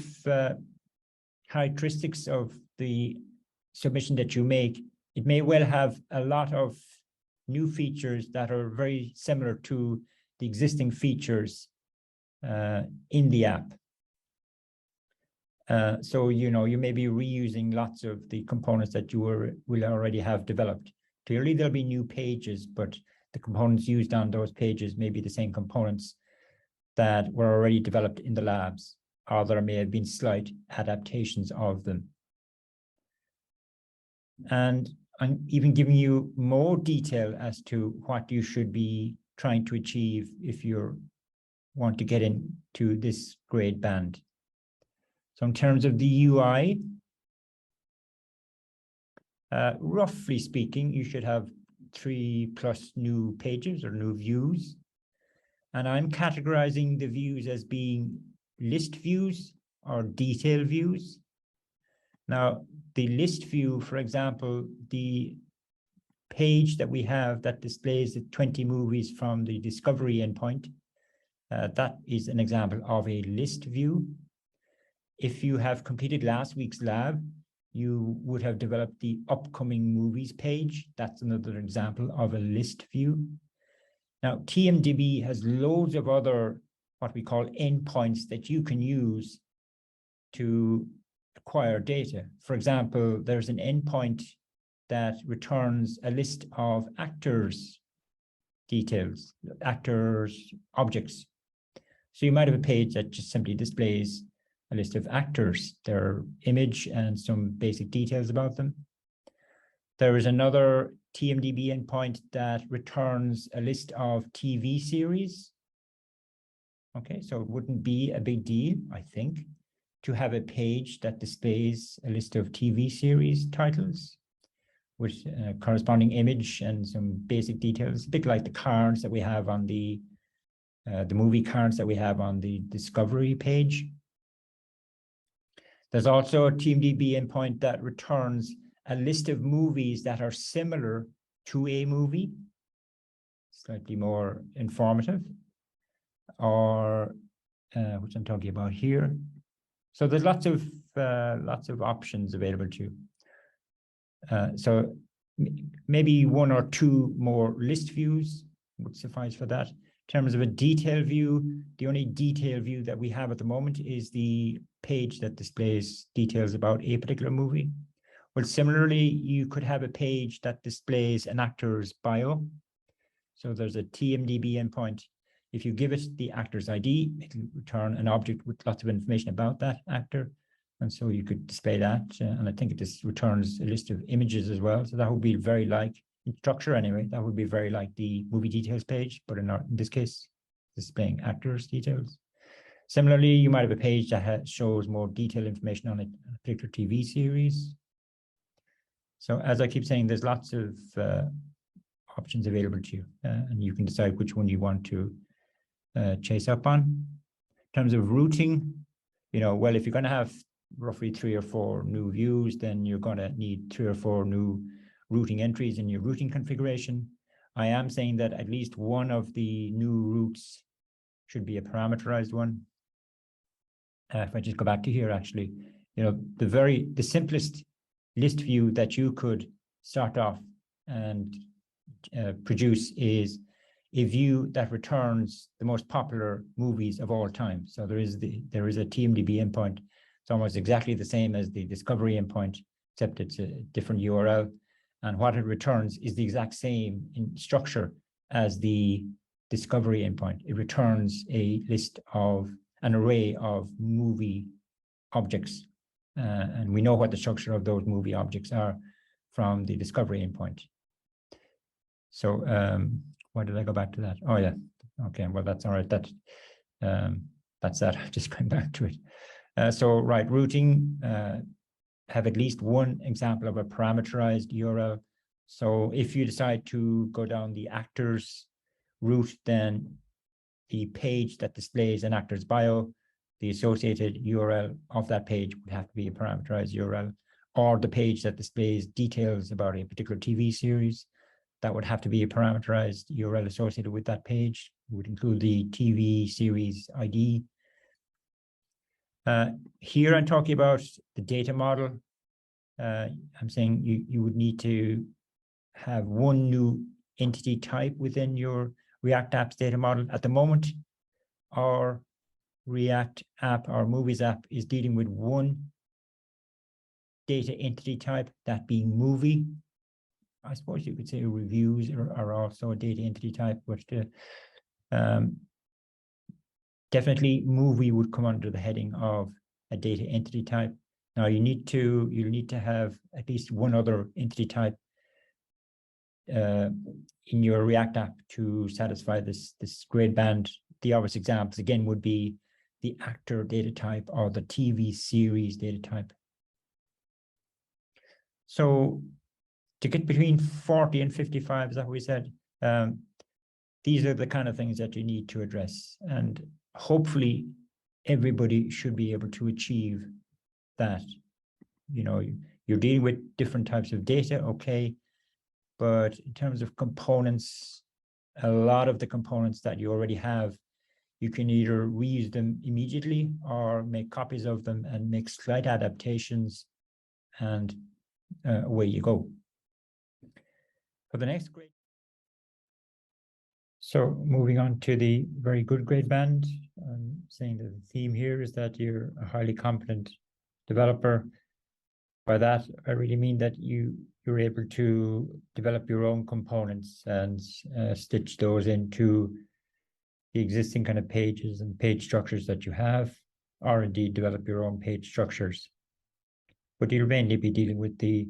[SPEAKER 1] characteristics of the submission that you make, it may well have a lot of new features that are very similar to the existing features in the app. So, you know, you may be reusing lots of the components that you will already have developed. Clearly, there'll be new pages, but the components used on those pages may be the same components that were already developed in the labs, or there may have been slight adaptations of them. And I'm even giving you more detail as to what you should be trying to achieve if you want to get into this grade band. So in terms of the UI, roughly speaking, you should have 3+ new pages or new views. And I'm categorizing the views as being list views or detail views. Now, the list view, for example, the page that we have that displays the 20 movies from the discovery endpoint, that is an example of a list view. If you have completed last week's lab, you would have developed the upcoming movies page. That's another example of a list view. Now, TMDB has loads of other, what we call endpoints that you can use to acquire data. For example, there's an endpoint that returns a list of actors' details, actors' objects. So you might have a page that just simply displays a list of actors, their image and some basic details about them. There is another TMDB endpoint that returns a list of TV series. Okay, so it wouldn't be a big deal, I think, to have a page that displays a list of TV series titles with a corresponding image and some basic details, a bit like the cards that we have on the movie cards that we have on the discovery page. There's also a TMDB endpoint that returns a list of movies that are similar to a movie, slightly more informative, or which I'm talking about here. So there's lots of options available to you. So maybe 1 or 2 more list views would suffice for that. In terms of a detail view, the only detail view that we have at the moment is the page that displays details about a particular movie. Well, similarly, you could have a page that displays an actor's bio. So there's a TMDB endpoint. If you give it the actor's ID, it will return an object with lots of information about that actor. And so you could display that. And I think it just returns a list of images as well. So that would be very like, in structure anyway, that would be very like the movie details page, but in this case, displaying actors' details. Similarly, you might have a page that shows more detailed information on a particular TV series. So as I keep saying, there's lots of options available to you, and you can decide which one you want to chase up on. In terms of routing, you know, well, if you're going to have roughly 3 or 4 new views, then you're going to need 3 or 4 new routing entries in your routing configuration. I am saying that at least one of the new routes should be a parameterized one. If I just go back to here, actually, you know, the simplest list view that you could start off and produce is a view that returns the most popular movies of all time. So there is a TMDB endpoint. It's almost exactly the same as the discovery endpoint, except it's a different URL. And what it returns is the exact same in structure as the discovery endpoint. It returns a list of an array of movie objects. And we know what the structure of those movie objects are from the discovery endpoint. So why did I go back to that? Oh, yeah. Okay, well, that's all right. That's that. I'm just going back to it. So, right, routing, have at least one example of a parameterized URL. So if you decide to go down the actors route, then the page that displays an actor's bio, the associated URL of that page would have to be a parameterized URL. or the page that displays details about a particular TV series. That would have to be a parameterized URL associated with that page. It would include the TV series ID. Here I'm talking about the data model. I'm saying you would need to have one new entity type within your React Apps data model. At the moment, our React app, our Movies app, is dealing with one data entity type, that being movie. I suppose you could say reviews are also a data entity type, but definitely movie would come under the heading of a data entity type. Now you need to have at least one other entity type in your React app to satisfy this grade band. The obvious examples again would be the actor data type or the TV series data type. So to get between 40 and 55, is that what we said? These are the kind of things that you need to address, and hopefully everybody should be able to achieve that. You know, you're dealing with different types of data, okay, but in terms of components, a lot of the components that you already have, you can either reuse them immediately or make copies of them and make slight adaptations, and away you go. For the next grade, so moving on to the very good grade band, I'm saying that the theme here is that you're a highly competent developer. By that, I really mean that you're able to develop your own components and stitch those into the existing kind of pages and page structures that you have, or indeed develop your own page structures. But you'll mainly be dealing with the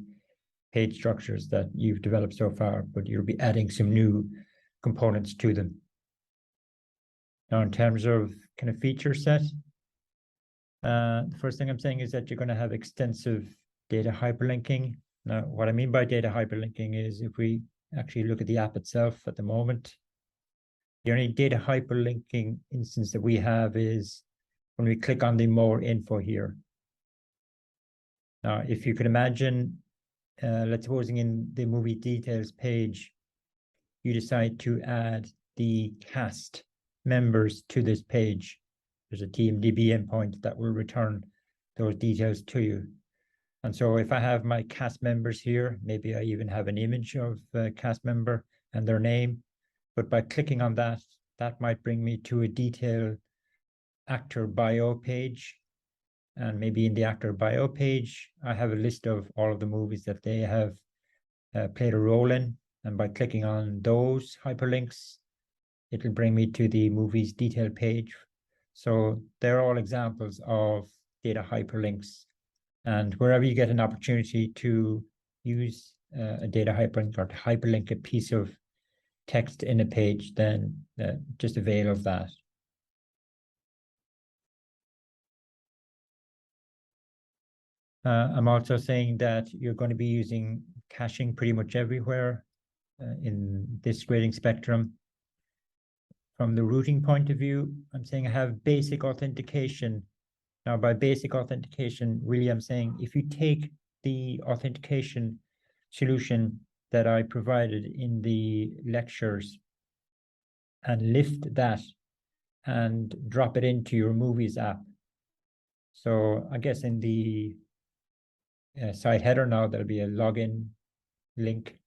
[SPEAKER 1] page structures that you've developed so far, but you'll be adding some new components to them. Now, in terms of kind of feature set, the first thing I'm saying is that you're going to have extensive data hyperlinking. Now, what I mean by data hyperlinking is if we actually look at the app itself at the moment, the only data hyperlinking instance that we have is when we click on the more info here. Now, if you could imagine, let's supposing in the movie details page, you decide to add the cast members to this page. There's a TMDB endpoint that will return those details to you. And so if I have my cast members here, maybe I even have an image of the cast member and their name, but by clicking on that, that might bring me to a detailed actor bio page. And maybe in the actor bio page, I have a list of all of the movies that they have played a role in. And by clicking on those hyperlinks, it'll bring me to the movie's detail page. So they're all examples of data hyperlinks. And wherever you get an opportunity to use a data hyperlink or to hyperlink a piece of text in a page, then just avail of that. I'm also saying that you're going to be using caching pretty much everywhere in this grading spectrum. From the routing point of view, I'm saying I have basic authentication. Now, by basic authentication, really, I'm saying if you take the authentication solution that I provided in the lectures and lift that and drop it into your Movies app. So I guess in the site header now, there'll be a login link,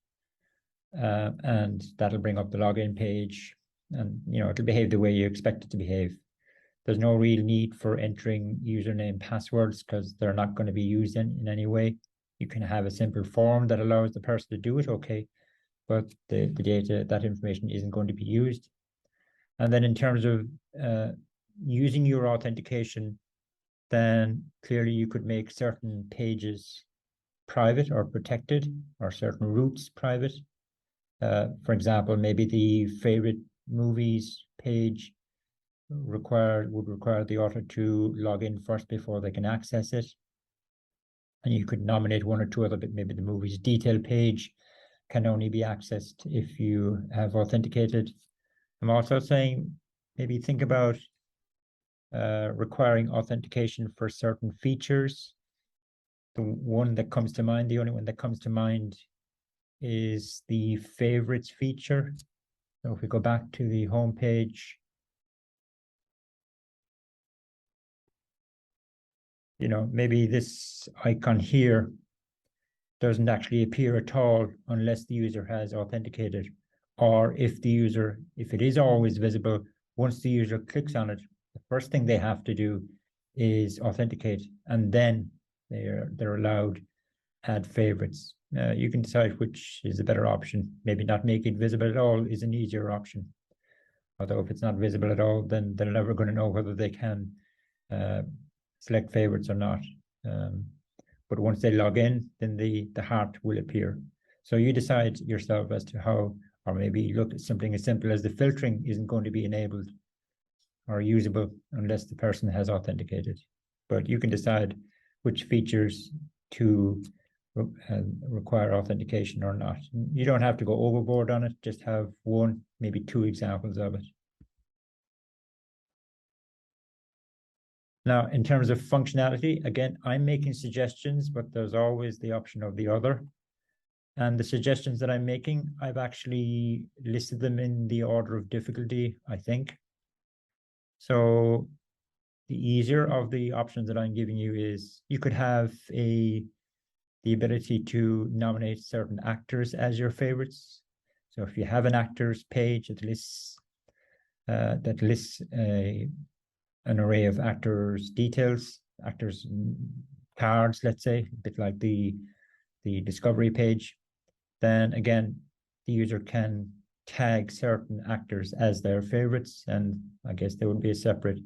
[SPEAKER 1] and that'll bring up the login page, and it'll behave the way you expect it to behave. There's no real need for entering username passwords because they're not going to be used in any way. You can have a simple form that allows the person to do it, okay, but the data, that information isn't going to be used. And then in terms of using your authentication, then clearly you could make certain pages private or protected, or certain routes private. For example, maybe the favorite movies page would require the author to log in first before they can access it. And you could nominate one or two other, but maybe the movie's detail page can only be accessed if you have authenticated. I'm also saying maybe think about requiring authentication for certain features the one that comes to mind, the only one that comes to mind is the favorites feature. So if we go back to the home page, maybe this icon here doesn't actually appear at all unless the user has authenticated, or if it is always visible, once the user clicks on it, the first thing they have to do is authenticate, and then they're allowed add favorites. You can decide which is the better option. Maybe not make it visible at all is an easier option. Although if it's not visible at all, then they're never going to know whether they can select favorites or not. But once they log in, then the heart will appear. So you decide yourself as to how, or maybe look at something as simple as the filtering isn't going to be enabled or usable unless the person has authenticated. But you can decide which features to require authentication or not. You don't have to go overboard on it, just have one, maybe two examples of it. Now, in terms of functionality, again, I'm making suggestions, but there's always the option of the other. And the suggestions that I'm making, I've actually listed them in the order of difficulty, I think. So the easier of the options that I'm giving you is you could have the ability to nominate certain actors as your favorites. So if you have an actors page that lists an array of actors' details, actors' cards, let's say, a bit like the discovery page, then again, the user can tag certain actors as their favorites, and I guess there would be a separate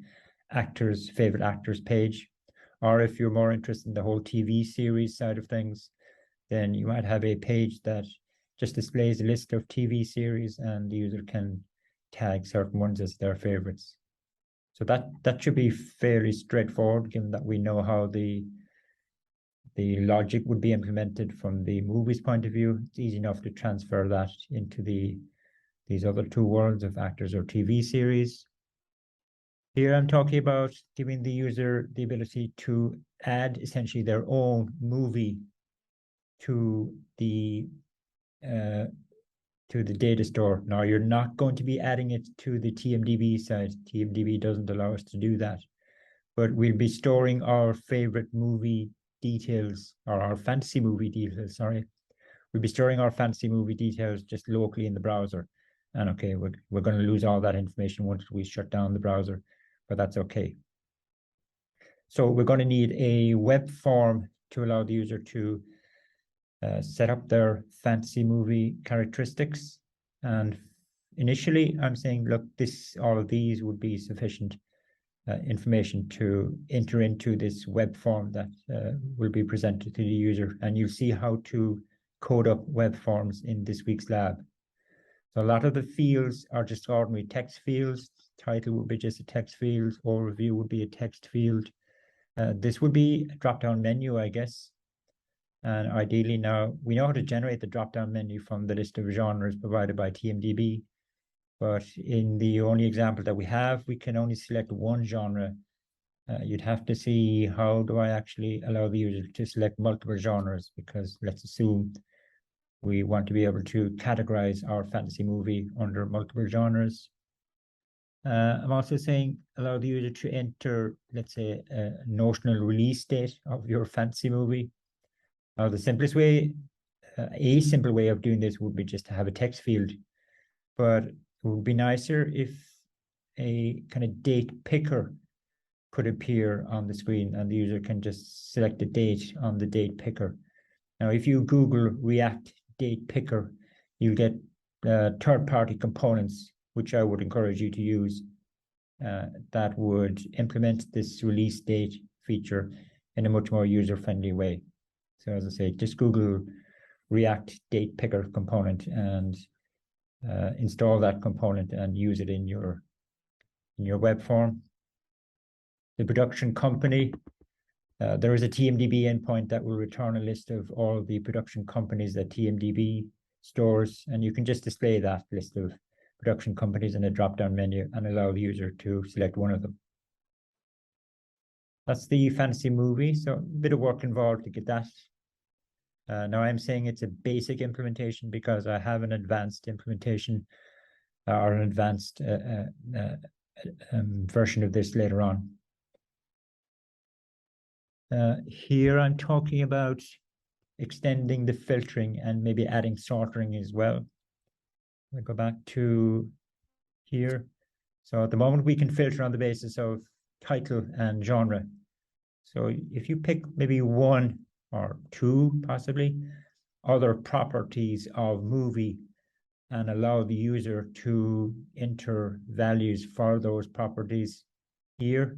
[SPEAKER 1] favorite actors page. Or if you're more interested in the whole TV series side of things, then you might have a page that just displays a list of TV series, and the user can tag certain ones as their favorites. So that should be fairly straightforward, given that we know how the logic would be implemented from the movie's point of view. It's easy enough to transfer that into these other two worlds of actors or TV series. Here I'm talking about giving the user the ability to add essentially their own movie to the data store. Now, you're not going to be adding it to the TMDB side. TMDB doesn't allow us to do that. But we'll be storing our favorite movie details, or our fantasy movie details, sorry. We'll be storing our fantasy movie details just locally in the browser. And okay, we're going to lose all that information once we shut down the browser, but that's okay. So we're going to need a web form to allow the user to set up their fantasy movie characteristics. And initially, I'm saying, look, all of these would be sufficient information to enter into this web form that will be presented to the user. And you'll see how to code up web forms in this week's lab. So a lot of the fields are just ordinary text fields. Title would be just a text field. Overview would be a text field. This would be a drop-down menu, I guess. And ideally now, we know how to generate the drop-down menu from the list of genres provided by TMDB. But in the only example that we have, we can only select one genre. You'd have to see, how do I actually allow the user to select multiple genres? Because let's assume we want to be able to categorize our fantasy movie under multiple genres. I'm also saying allow the user to enter, let's say, a notional release date of your fantasy movie. Now, the simplest way, a simple way of doing this would be just to have a text field, but it would be nicer if a kind of date picker could appear on the screen and the user can just select a date on the date picker. Now, if you Google React date picker, you'll get third-party components, which I would encourage you to use, that would implement this release date feature in a much more user-friendly way. So as I say, just Google React date picker component and install that component and use it in your web form. The production company, there is a TMDB endpoint that will return a list of all the production companies that TMDB stores, and you can just display that list of production companies in a drop-down menu and allow the user to select one of them. That's the fantasy movie. So a bit of work involved to get that. Now I'm saying it's a basic implementation because I have an advanced implementation or an advanced version of this later on. Here I'm talking about extending the filtering and maybe adding sorting as well. I'll go back to here. So at the moment we can filter on the basis of title and genre. So if you pick maybe one or two, possibly, other properties of movie and allow the user to enter values for those properties here,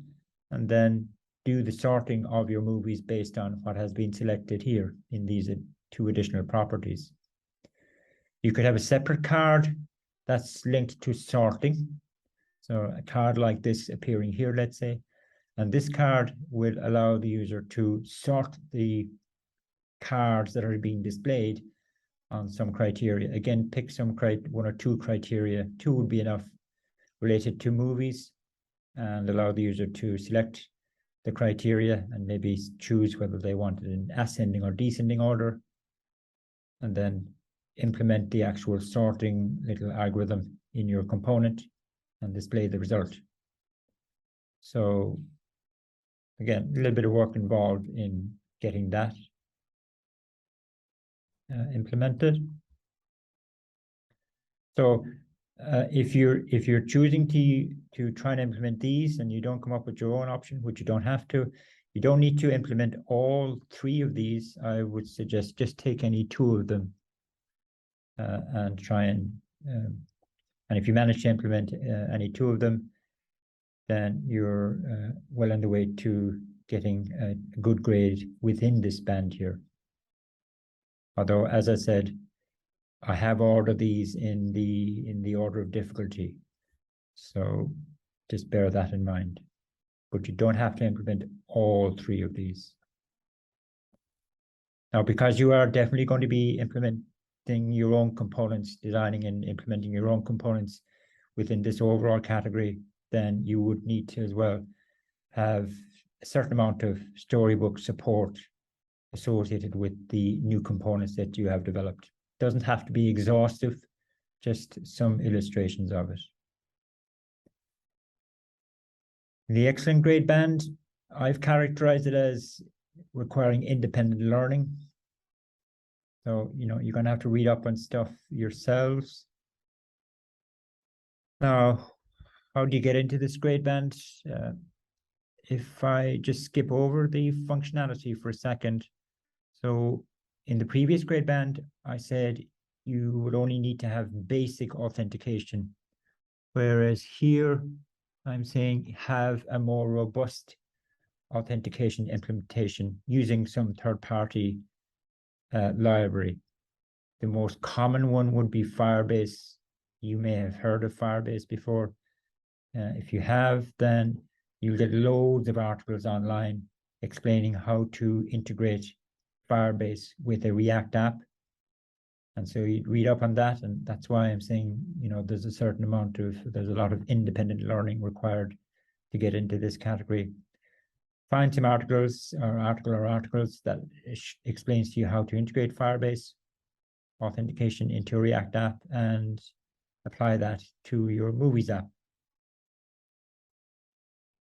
[SPEAKER 1] and then do the sorting of your movies based on what has been selected here in these two additional properties. You could have a separate card that's linked to sorting. So a card like this appearing here, let's say, and this card will allow the user to sort the cards that are being displayed on some criteria. Again, pick some one or two criteria. Two would be enough related to movies, and allow the user to select the criteria and maybe choose whether they want it in ascending or descending order, and then implement the actual sorting little algorithm in your component and display the result. So again, a little bit of work involved in getting that implemented. So if you're choosing to try and implement these and you don't come up with your own option, which you don't have to, you don't need to implement all three of these. I would suggest just take any two of them and try and if you manage to implement any two of them, then you're well on the way to getting a good grade within this band here. Although, as I said, I have ordered these in the order of difficulty, so just bear that in mind. But you don't have to implement all three of these. Now, because you are definitely going to be implementing your own components, designing and implementing your own components within this overall category, then you would need to as well have a certain amount of storybook support associated with the new components that you have developed. It doesn't have to be exhaustive, just some illustrations of it. The excellent grade band, I've characterized it as requiring independent learning. So, you're going to have to read up on stuff yourselves. Now, how do you get into this grade band? If I just skip over the functionality for a second. So in the previous grade band, I said you would only need to have basic authentication. Whereas here, I'm saying have a more robust authentication implementation using some third-party library. The most common one would be Firebase. You may have heard of Firebase before. If you have, then you'll get loads of articles online explaining how to integrate Firebase with a React app. And so you read up on that, and that's why I'm saying, there's a lot of independent learning required to get into this category. Find some articles that explains to you how to integrate Firebase authentication into a React app and apply that to your Movies app.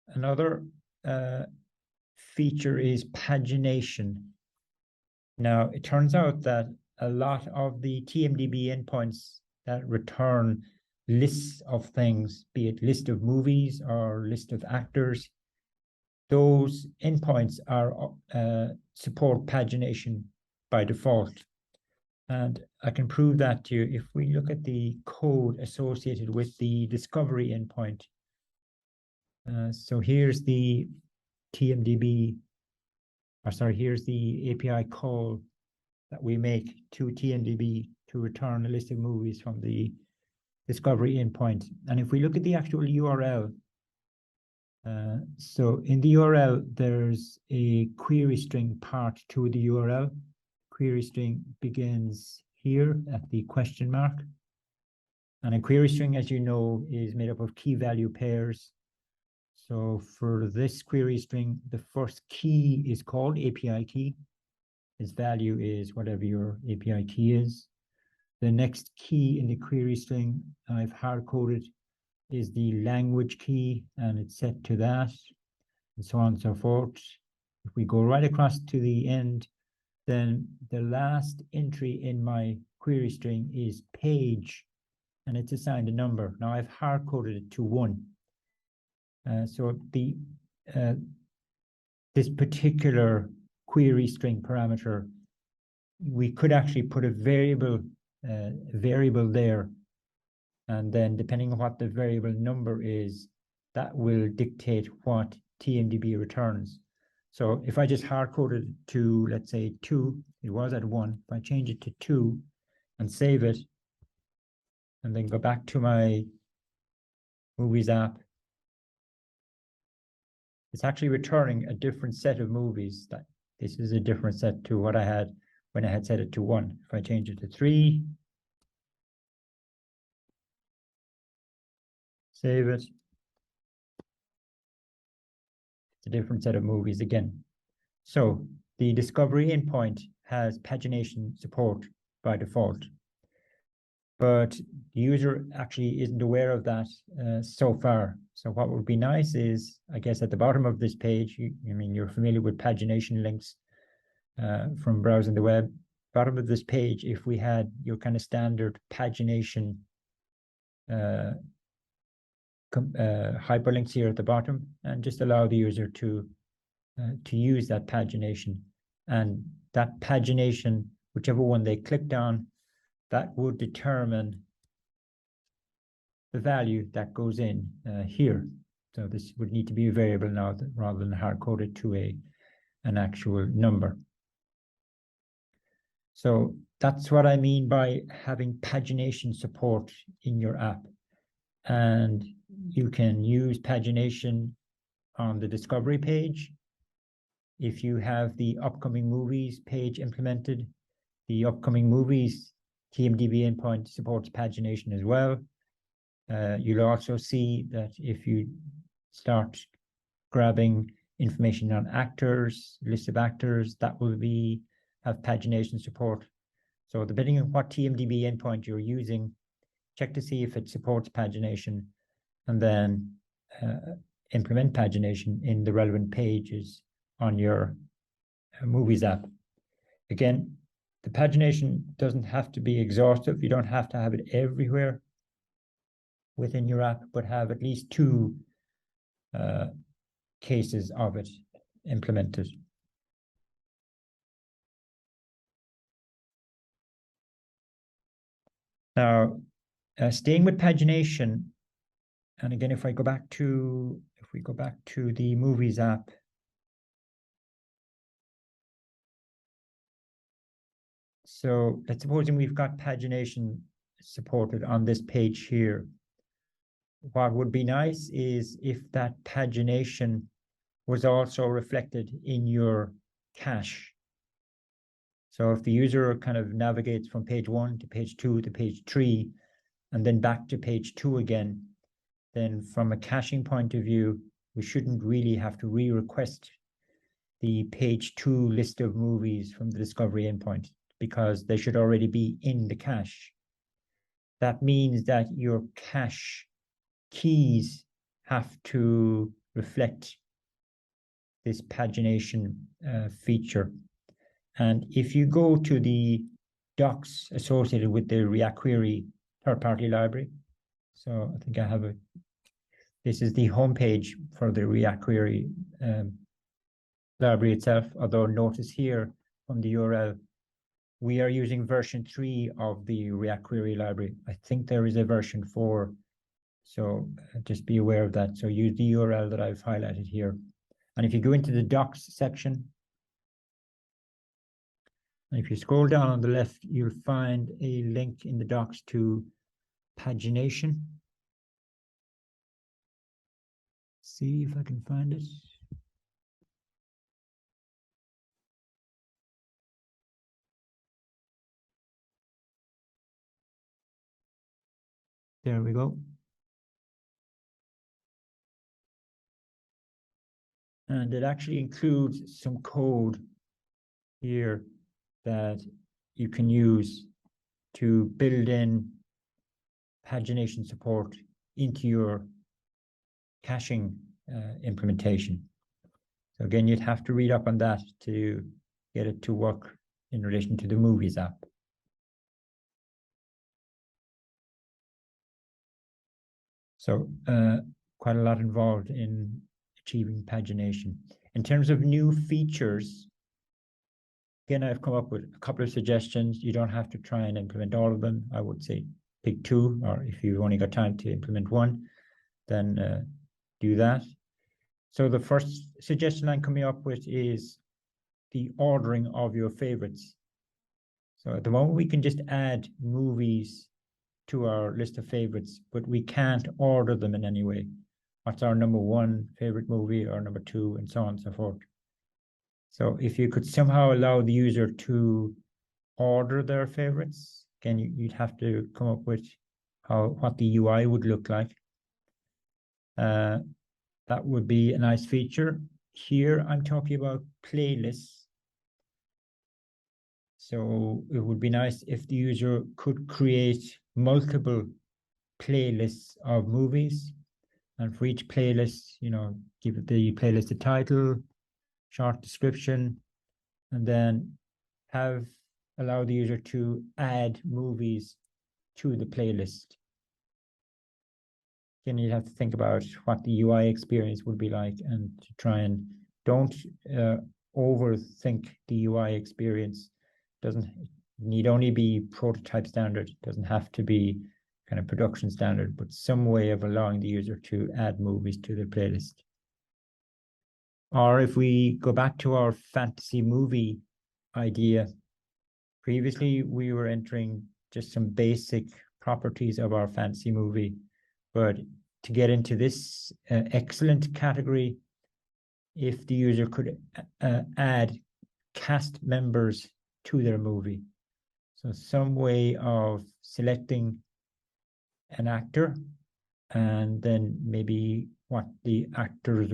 [SPEAKER 1] Another feature is pagination. Now, it turns out that a lot of the TMDB endpoints that return lists of things, be it list of movies or list of actors, those endpoints are support pagination by default. And I can prove that to you if we look at the code associated with the discovery endpoint. So here's the TMDB, here's the API call that we make to TMDB to return a list of movies from the discovery endpoint. And if we look at the actual URL, so in the URL, there's a query string part to the URL. Query string begins here at the question mark. And a query string, as you know, is made up of key value pairs. So for this query string, the first key is called API key. Its value is whatever your API key is. The next key in the query string I've hard-coded is the language key, and it's set to that, and so on and so forth. If we go right across to the end, then the last entry in my query string is page, and it's assigned a number. Now I've hard-coded it to 1. So this particular query string parameter, we could actually put a variable there, and then depending on what the variable number is, that will dictate what TMDB returns. So if I just hard-coded it to, let's say, 2, it was at 1. If I change it to 2 and save it, and then go back to my movies app, it's actually returning a different set of movies. That this is a different set to what I had when I had set it to 1. If I change it to 3, save it, it's a different set of movies again. So the discovery endpoint has pagination support by default, but the user actually isn't aware of that so far. So what would be nice is, I guess at the bottom of this page, you're familiar with pagination links from browsing the web. Bottom of this page, if we had your kind of standard pagination hyperlinks here at the bottom, and just allow the user to use that pagination, and that pagination, whichever one they clicked on, that would determine the value that goes in here. So this would need to be a variable now rather than hard-coded to an actual number. So that's what I mean by having pagination support in your app. And you can use pagination on the discovery page. If you have the upcoming movies page implemented, the upcoming movies TMDB endpoint supports pagination as well. You'll also see that if you start grabbing information on actors, list of actors, that will have pagination support. So depending on what TMDB endpoint you're using, check to see if it supports pagination, and then implement pagination in the relevant pages on your movies app. Again, the pagination doesn't have to be exhaustive. You don't have to have it everywhere within your app, but have at least 2 cases of it implemented. Now, staying with pagination, and again, if we go back to the movies app, so let's supposing we've got pagination supported on this page here. What would be nice is if that pagination was also reflected in your cache. So if the user kind of navigates from page 1 to page 2 to page 3, and then back to page 2 again, then from a caching point of view, we shouldn't really have to re-request the page 2 list of movies from the discovery endpoint, because they should already be in the cache. That means that your cache keys have to reflect this pagination feature. And if you go to the docs associated with the React Query third-party library, so I think I have this is the homepage for the React Query library itself, although notice here from the URL, we are using version 3 of the React Query library. I think there is a version 4, so just be aware of that. So use the URL that I've highlighted here. And if you go into the docs section, and if you scroll down on the left, you'll find a link in the docs to pagination. See if I can find it. There we go. And it actually includes some code here that you can use to build in pagination support into your caching implementation. So again, you'd have to read up on that to get it to work in relation to the Movies app. So quite a lot involved in achieving pagination. In terms of new features, again, I've come up with a couple of suggestions. You don't have to try and implement all of them. I would say pick two, or if you've only got time to implement one, then do that. So the first suggestion I'm coming up with is the ordering of your favorites. So at the moment, we can just add movies to our list of favorites, but we can't order them in any way. What's our number one favorite movie, or number two, and so on and so forth. So if you could somehow allow the user to order their favorites, again, you'd have to come up with what the UI would look like. That would be a nice feature. Here, I'm talking about playlists. So it would be nice if the user could create multiple playlists of movies. And for each playlist, give the playlist a title, short description, and then allow the user to add movies to the playlist. Then you have to think about what the UI experience would be like, and to try and don't overthink the UI experience. Doesn't need only be prototype standard. It doesn't have to be kind of production standard, but some way of allowing the user to add movies to their playlist. Or if we go back to our fantasy movie idea, previously we were entering just some basic properties of our fantasy movie, but to get into this excellent category, if the user could add cast members to their movie. So some way of selecting an actor, and then maybe what the actor's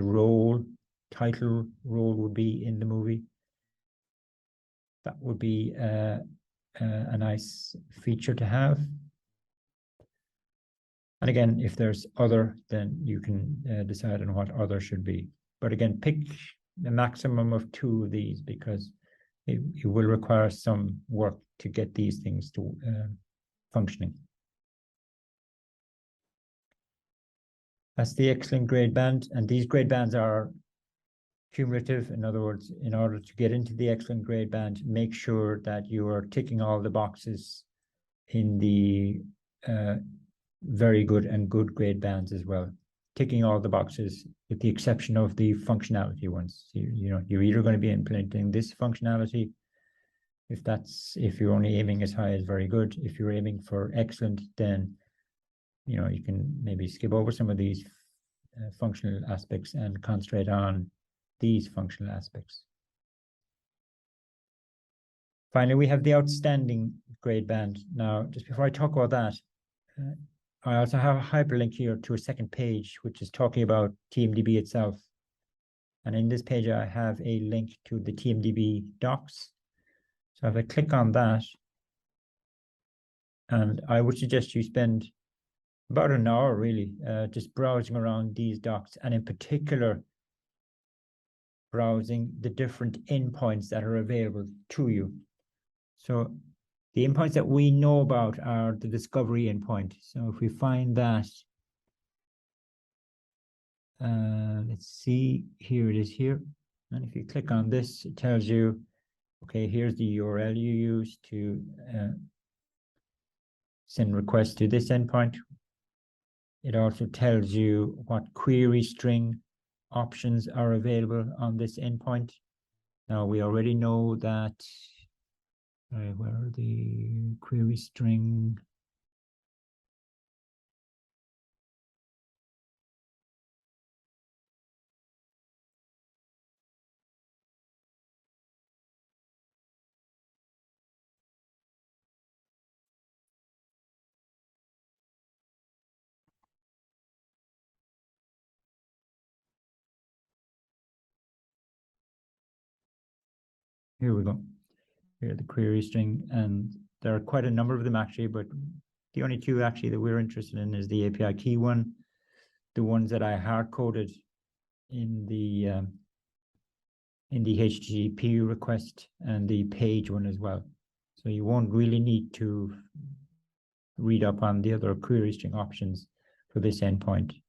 [SPEAKER 1] title role would be in the movie. That would be a nice feature to have. And again, if there's other, then you can decide on what other should be. But again, pick the maximum of two of these, because it will require some work to get these things to functioning. That's the excellent grade band, and these grade bands are cumulative. In other words, in order to get into the excellent grade band, make sure that you are ticking all the boxes in the very good and good grade bands as well. Ticking all the boxes with the exception of the functionality ones. You're either going to be implementing this functionality. If you're only aiming as high as very good. If you're aiming for excellent, then you can maybe skip over some of these functional aspects and concentrate on these functional aspects. Finally, we have the outstanding grade band. Now, just before I talk about that, I also have a hyperlink here to a second page, which is talking about TMDB itself. And in this page, I have a link to the TMDB docs. So if I click on that, and I would suggest you spend about an hour really just browsing around these docs, and in particular, browsing the different endpoints that are available to you. So the endpoints that we know about are the discovery endpoint. So if we find that, let's see, here it is here. And if you click on this, it tells you, okay, here's the URL you use to send requests to this endpoint. It also tells you what query string options are available on this endpoint. Now we already know that, where are the query string? Here we go. Here, the query string, and there are quite a number of them actually, but the only two actually that we're interested in is the API key one, the ones that I hard coded in the HTTP request, and the page one as well. So you won't really need to read up on the other query string options for this endpoint.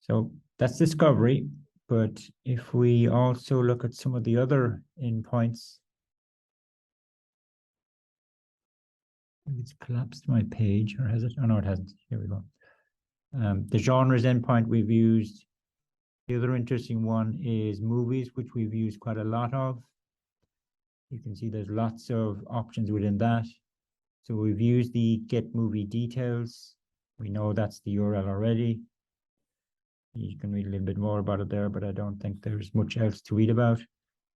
[SPEAKER 1] So that's discovery. But if we also look at some of the other endpoints, it's collapsed my page, or has it? Oh no, it hasn't. Here we go. The genres endpoint we've used. The other interesting one is movies, which we've used quite a lot of. You can see there's lots of options within that. So we've used the get movie details. We know that's the URL already. You can read a little bit more about it there, but I don't think there's much else to read about.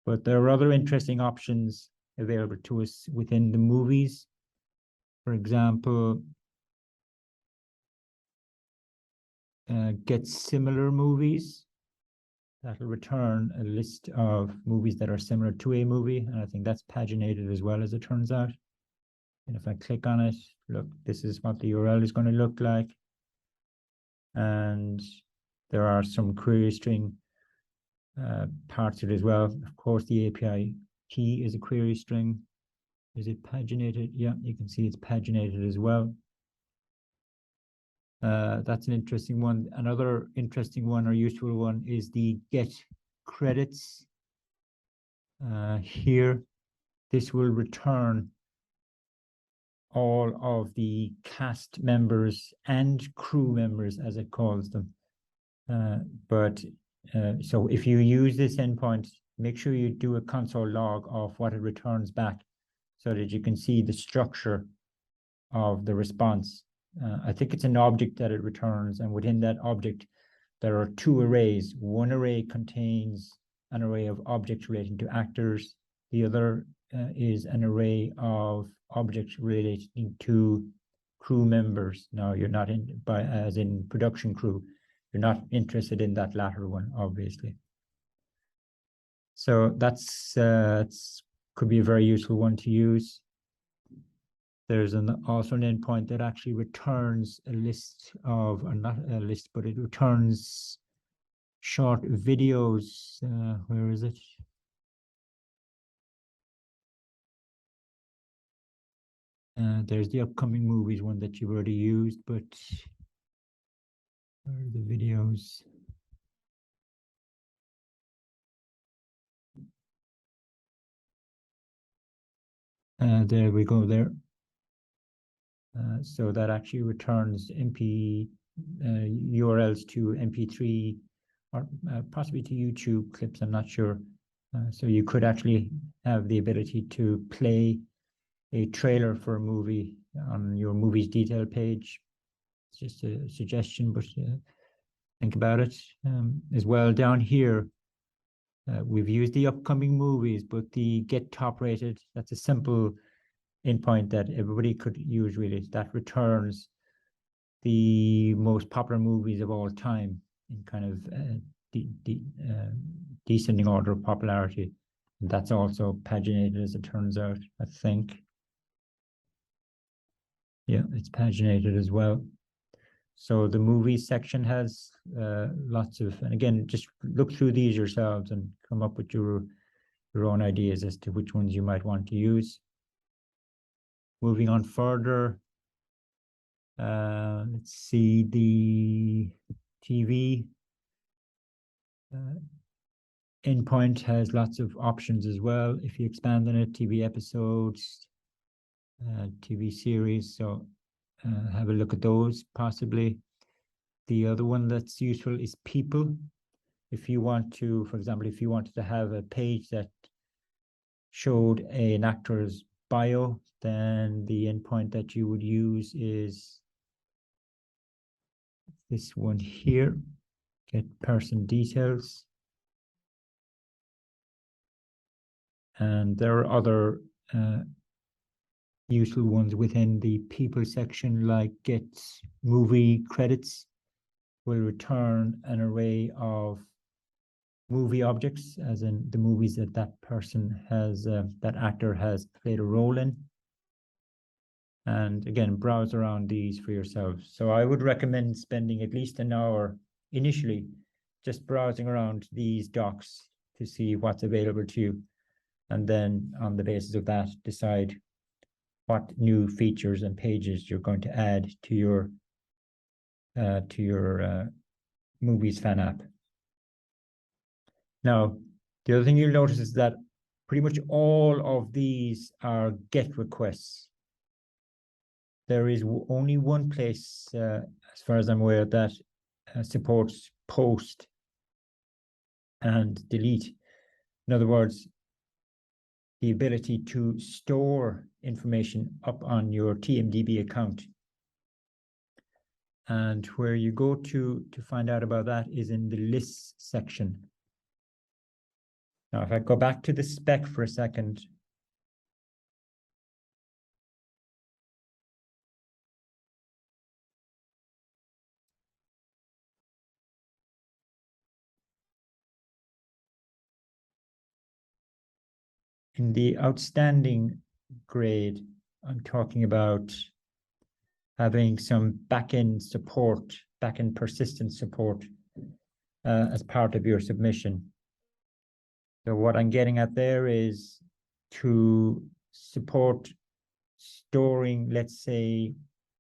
[SPEAKER 1] But there are other interesting options available to us within the movies. For example, get similar movies. That'll return a list of movies that are similar to a movie. And I think that's paginated as well, as it turns out. And if I click on it, look, this is what the URL is going to look like. And there are some query string parts of it as well. Of course, the API key is a query string. Is it paginated? Yeah, you can see it's paginated as well. That's an interesting one. Another interesting one or useful one is the get credits. Here, this will return all of the cast members and crew members, as it calls them. So if you use this endpoint, make sure you do a console log of what it returns back so that you can see the structure of the response. I think it's an object that it returns, and within that object, there are two arrays. One array contains an array of objects relating to actors. The other is an array of objects relating to crew members. Now, you're not as in production crew. You're not interested in that latter one, obviously. So that's could be a very useful one to use. There's also an endpoint that actually returns a list of, or not a list, but it returns short videos. Where is it? There's the upcoming movies one that you've already used, but where are the videos? There we go there. So that actually returns URLs to MP3 or possibly to YouTube clips, I'm not sure. So you could actually have the ability to play a trailer for a movie on your movie's detail page. It's just a suggestion, but think about it. As well, down here, we've used the upcoming movies, but the get top rated, that's a simple endpoint that everybody could use, really. That returns the most popular movies of all time in kind of descending order of popularity. And that's also paginated, as it turns out, I think. Yeah, it's paginated as well. So the movies section has lots of, and again, just look through these yourselves and come up with your own ideas as to which ones you might want to use. Moving on further, let's see, the TV endpoint has lots of options as well. If you expand on it, TV episodes, TV series, so have a look at those possibly. The other one that's useful is people. If you want to, for example, if you wanted to have a page that showed an actor's bio, then the endpoint that you would use is this one here, get person details. And there are other useful ones within the people section, like get movie credits will return an array of movie objects, as in the movies that that person has, that actor has played a role in. And again, browse around these for yourself. So I would recommend spending at least an hour initially just browsing around these docs to see what's available to you. And then on the basis of that, decide what new features and pages you're going to add to your Movies fan app. Now, the other thing you'll notice is that pretty much all of these are GET requests. There is only one place, as far as I'm aware, that supports post and delete. In other words, the ability to store information up on your TMDB account. And where you go to find out about that is in the lists section. Now, if I go back to the spec for a second, in the outstanding grade, I'm talking about having some backend support, backend persistence support as part of your submission. So what I'm getting at there is to support storing, let's say,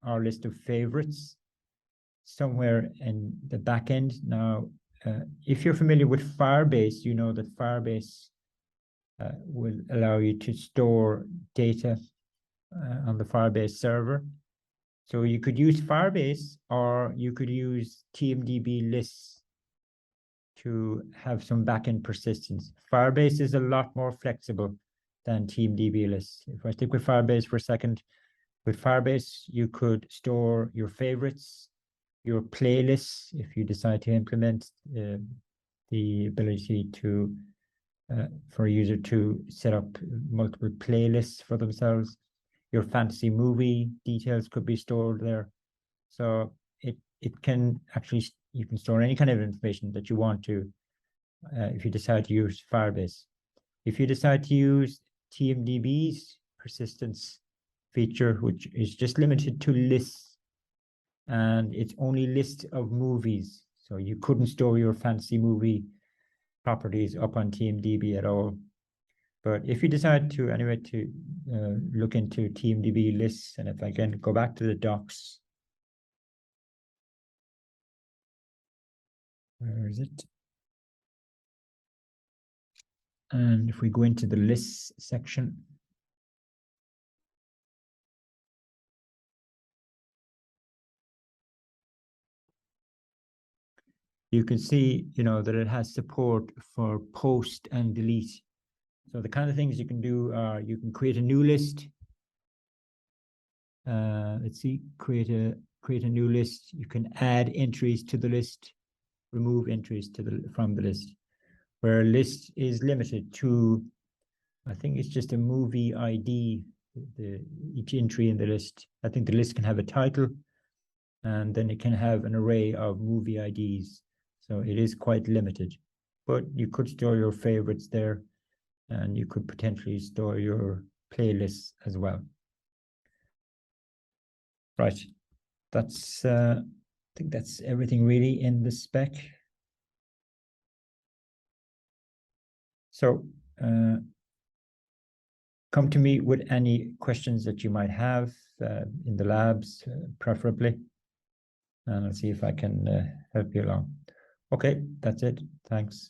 [SPEAKER 1] our list of favorites somewhere in the backend. Now, if you're familiar with Firebase, you know that Firebase will allow you to store data on the Firebase server. So you could use Firebase, or you could use TMDB lists to have some backend persistence. Firebase is a lot more flexible than TMDB lists. If I stick with Firebase for a second, with Firebase, you could store your favorites, your playlists, if you decide to implement the ability to for a user to set up multiple playlists for themselves. Your fantasy movie details could be stored there. So it can actually, you can store any kind of information that you want to if you decide to use Firebase. If you decide to use TMDB's persistence feature, which is just limited to lists, and it's only lists of movies. So you couldn't store your fantasy movie properties up on TMDB at all. But if you decide to, anyway, to look into TMDB lists, and if I can go back to the docs, where is it? And if we go into the lists section, you can see, that it has support for post and delete. So the kind of things you can do are you can create a new list. Let's see, create a new list. You can add entries to the list, remove entries from the list. Where a list is limited to, I think it's just a movie ID, each entry in the list. I think the list can have a title, and then it can have an array of movie IDs. So it is quite limited, but you could store your favorites there, and you could potentially store your playlists as well. Right, that's I think that's everything really in the spec. So come to me with any questions that you might have in the labs, preferably, and I'll see if I can help you along. Okay, that's it. Thanks.